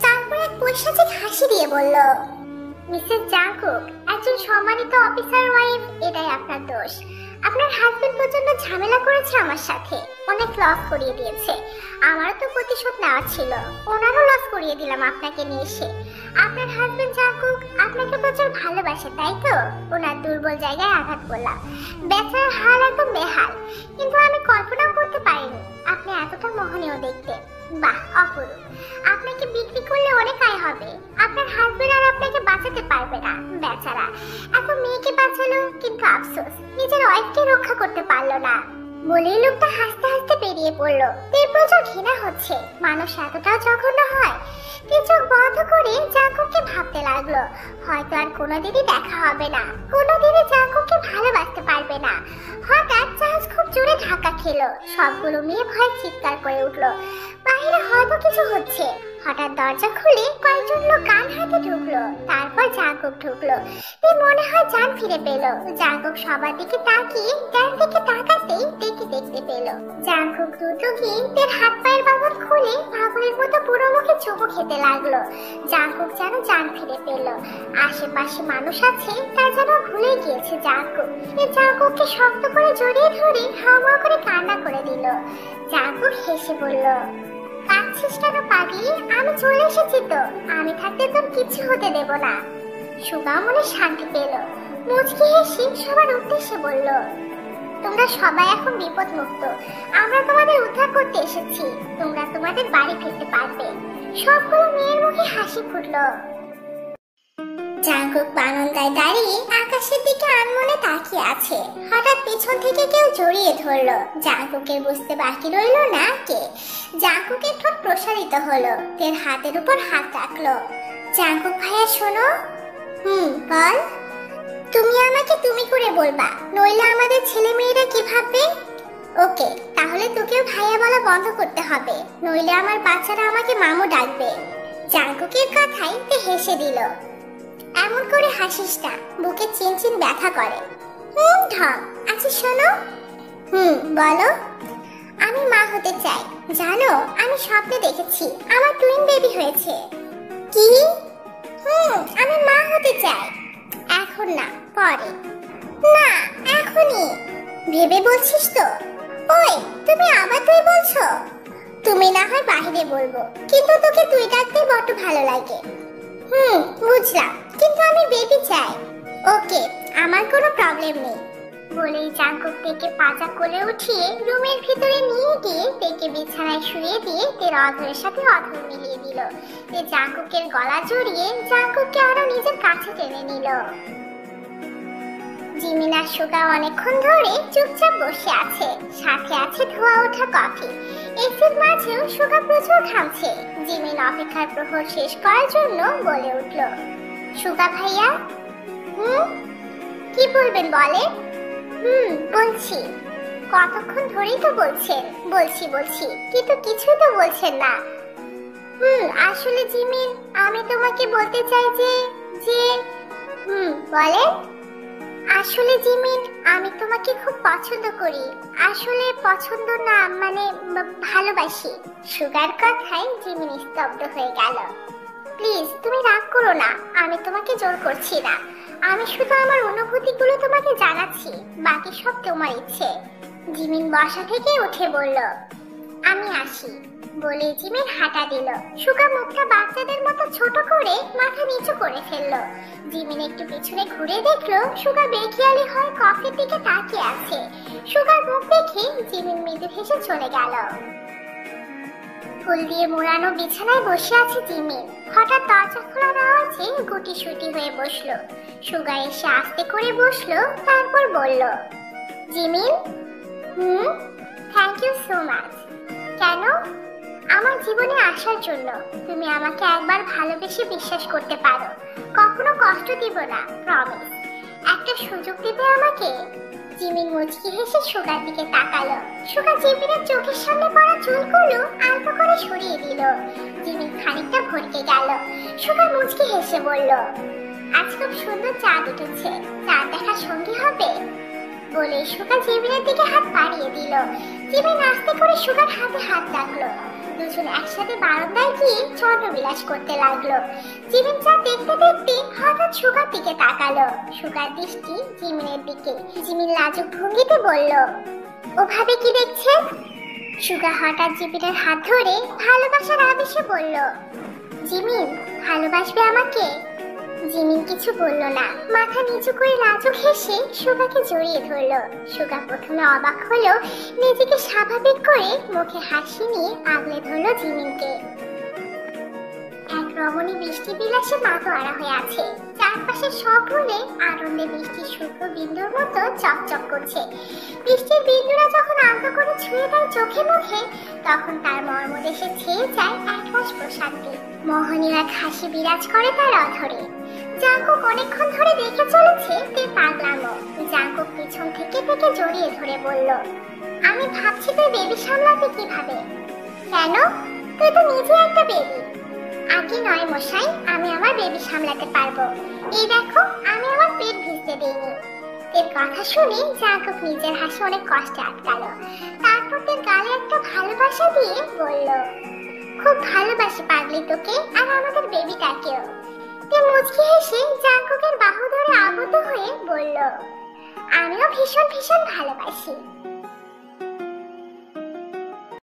তারপর এক পয়সাচিক হাসি দিয়ে বলল, মিসেস জাঙ্কুক, একজন সম্মানিত অফিসার ওয়াইফ, এটাই আপনার দোষ। আপনার হাজবেন্ড প্রচন্ড ঝামেলা করেছে আমার সাথে, অনেক লস করিয়ে দিয়েছে। আমারও তো প্রতিশোধ নেওয়া ছিল, ওনারও লস করিয়ে দিলাম আপনাকে নিয়ে এসে। আপনার হাজবেন্ড জাঙ্কুক আপনাকে প্রচুর ভালোবাসে, তাই তো? ওনার দুর্বল জায়গায় আঘাত করলাম। বেচারার হাল একদম বেহাল, কিন্তু আমি কল্পনাও করতে পারিনি আপনি এতটা মোহনীয় দেখতে। বাহ, অপরূপ। আপনাকে বিক্রি করলে অনেক আয় হবে। আপনার হাজবেন্ড আর আপনাকে বাঁচাতে পারবে না। বেচারা এত মেয়েকে বাঁচালো, কিন্তু আফসোস নিজের ওয়াইফকে রক্ষা করতে পারলো না। বলেই লোকটা হাসতে হাসতে বেরিয়ে পড়লো। তের প্রচুর ঘৃণা হচ্ছে। মানুষ এতটাও জঘন্য হয়? তে চোখ বন্ধ করে জাঙ্কুককে ভাবতে লাগলো, হয়তো আর কোনোদিনই দেখা হবে না, কোনোদিনই জাঙ্কুককে ভালোবাসতে পারবে না। হঠাৎ জাহাজ খুব জোরে ধাক্কা খেলো। সবগুলো মেয়ে ভয়ে চিৎকার করে উঠলো। বাইরে হয়তো কিছু হচ্ছে। হঠাৎ দরজা খুলে কয়েকজন লোক গান হাতে ঢুকলো। তারপর জাঙ্কুক ঢুকলো। তে মনে হয় জান ফিরে পেল। জাঙ্কুক সবার দিকে তাকিয়ে ডান দিকে তাকাতেই দেখতে পেল জাঙ্কুক দ্রুত গিয়ে তের হাত পায়ের বাঁধন খুলে পাগলের মতো পুরো মুখে চুমু খেতে লাগলো। জাঙ্কুক যেন জান ফিরে পেল। আশেপাশে মানুষ আছে তা যেন ভুলে গিয়েছে জাঙ্কুক। জাঙ্কুককে শক্ত করে জড়িয়ে ধরে হাওয়া করে কান্না করে দিল। জাঙ্কুক হেসে বলল, কাঁদছিস কেন পাগলি? আমি চলে এসেছি তো। আমি থাকতে তোর কিছু হতে দেব না। সুগা মনে শান্তি পেল। মুচকি হেসে সবার উদ্দেশ্যে বলল, তোমরা সবাই এখন বিপদ মুক্ত। আমরা তোমাদের উদ্ধার করতে এসেছি। তোমরা তোমাদের বাড়ি ফিরতে পারবে। সবগুলো মেয়ের মুখে হাসি ফুটলো। জাঙ্কুক বারান্দায় দাঁড়িয়ে আকাশের দিকে আনমনে তাকিয়ে আছে। হঠাৎ পিছন থেকে কেউ জড়িয়ে ধরলো। জাঙ্কুকের বুঝতে বাকি রইল না কে। জাঙ্কুকের ঠোঁট প্রসারিত হলো। তের হাতের উপর হাত রাখলো। জাঙ্কুক ভাইয়া শোনো। বল। তুমি আমাকে তুমি করে বলবা, নইলে আমাদের ছেলে মেয়েরা কি ভাববে? ওকে, তাহলে তোকেও ভাইয়া বলা বন্ধ করতে হবে, নইলে আমার বাচ্চারা আমাকে মামু ডাকবে। জাঙ্কুকের কথাই তে হেসে দিল। এমন করে হাসিস না, বুকে চিনচিন ব্যথা করে। ঢং। আচ্ছা শোনো। বলো। আমি মা হতে চাই। জানো, আমি স্বপ্নে দেখেছি আমার টুইন বেবি হয়েছে। কি? আমি মা হতে চাই। এখন না, পরে। না, এখনই। ভেবে বলছিস তো? ওই, তুমি আবার তুই বলছো? তুমি না হয় বাইরে বলবো, কিন্তু তোকে তুই ডাকতে বড্ড ভালো লাগে। বুঝলাম, কিন্তু আমি বেবি চাই। ওকে, আমার কোনো প্রবলেম নেই। বলেই জাঙ্কুক তেকে পাজা কোলে উঠিয়ে রুমের ভিতরে নিয়ে গিয়ে তেকে বিছানায় শুয়ে দিয়ে তের অধরের সাথে অধর মিলিয়ে দিল। তে জাঙ্কুকের গলা জড়িয়ে জাঙ্কুককে আরো নিজের কাছে টেনে নিল। জিমিন আর সুগা অনেকক্ষণ ধরে চুপচাপ বসে আছে, সাথে আছে ধোয়া ওঠা কফি। এসির মাঝেও সুগা প্রচুর ঘামছে। জিমিন অপেক্ষার প্রহর শেষ করার জন্য বলে উঠল, সুগা ভাইয়া। কি বলবেন বলে? বলছি। কতক্ষণ ধরেই তো বলছেন বলছি, কিন্তু কিছুই তো বলছেন না। আসলে জিমিন, আমি তোমাকে বলতে চাই যে বলেন। আসলে জিমিন, আমি তোমাকে খুব পছন্দ করি। আসলে পছন্দ না, মানে ভালোবাসি। সুগার কথায় জিমিন স্তব্ধ হয়ে গেল। প্লিজ, তুমি রাগ করো না, আমি তোমাকে জোর করছি না। আমি শুধু আমার অনুভূতিগুলো তোমাকে জানাচ্ছি, বাকি সব তোমার ইচ্ছে। জিমিন বসা থেকে উঠে বলল, আমি আসি। বলে জিমিন হাঁটা দিল। সুগা মুখটা বাচ্চাদের মতো ছোট করে মাথা নিচু করে ফেললো। জিমিন একটু পিছনে ঘুরে দেখলো সুগা বেখেয়ালি হয়ে কফির দিকে তাকিয়ে আছে। সুগার মুখ দেখে জিমিন মৃদু হেসে চলে গেল। ফুল দিয়ে মোড়ানো বিছানায় বসে আছে জিমিন। হঠাৎ দরজা খোলার আওয়াজে গুটি সুটি হয়ে বসলো। সুগা এসে আস্তে করে বসলো, তারপর বলল, Jimin. Thank you so much. কেন? আমার জীবনে আসার জন্য। তুমি আমাকে একবার ভালোবেসে বিশ্বাস করতে পারো, কখনো কষ্ট দিব না, প্রমিস। একটা সুযোগ দিবে আমাকে? জিমিন মুচকি হেসে সুগার দিকে তাকালো। সুগা জিমিনের চোখের সামনে পড়া চুলগুলো আলতো করে সরিয়ে দিল। জিমিন খানিকটা ভরকে গেল। সুগা মুচকি হেসে বলল, আজ খুব সুন্দর চাঁদ উঠেছে, চাঁদ দেখার সঙ্গী হবে? বলে সুগা জিমিনের দিকে হাত বাড়িয়ে দিল। জিমিন আস্তে করে সুগার হাতে হাত রাখলো। দুজন একসাথে বারান্দায় গিয়ে চন্দ্রবিলাস করতে লাগলো। জিমিন যা দেখতে দেখতে হঠাৎ সুগার দিকে তাকালো। সুগার দৃষ্টি জিমিনের দিকে। জিমিন লাজুক ভঙ্গিতে বলল, ওভাবে কি দেখছেন? সুগা হঠাৎ জিমিনের হাত ধরে ভালোবাসার আবেশে বলল, জিমিন, ভালোবাসবে আমাকে? জিমিন কিছু বলল না, মাথা নিচু করে লাজুক হেসে সুগাকে জড়িয়ে ধরল। সুগা প্রথমে অবাক হলো, নিজেকে স্বাভাবিক করে মুখে হাসি নিয়ে আগলে ধরল জিমিনকে। এক রমণী বৃষ্টি বিলাসে মাতোয়ারা হয়ে আছে। চারপাশে সব ফুলে আনন্দে বৃষ্টির শুভ্র বিন্দুর মতো চকচক করছে। বৃষ্টির বিন্দুরা যখন আলতো করে ছুঁয়ে দেয় চোখে মুখে, তখন তার মর্মদেশে ছেয়ে যায় একরাশ প্রশান্তি। মোহনীয় এক হাসি বিরাজ করে তার অধরে। জাঙ্কুক অনেকক্ষণ ধরে দেখে চলেছে তে পাগলামো। জাঙ্কুক পিছন থেকে থেকে জড়িয়ে ধরে বলল, আমি ভাবছি তুই বেবি সামলাতে কিভাবে? কেন? তুই তো নিজে একটা বেবি। আগে নয় মশাই, আমি আমার বেবি সামলাতে পারবো। এই দেখো, আমি আমার পেট ভিজতে দিইনি। এর কথা শুনে জাঙ্কুক নিজের হাসি অনেক কষ্টে আটকালো। তারপর তার গালে একটা ভালোবাসা দিয়ে বলল, খুব ভালোবাসি পাগলি তোকে আর আমাদের বেবিটাকেও। তে মুচকি হেসে জাঙ্কুকের বাহু ধরে আবদ্ধ হয়ে বলল, আমিও ভীষণ ভীষণ ভালোবাসি।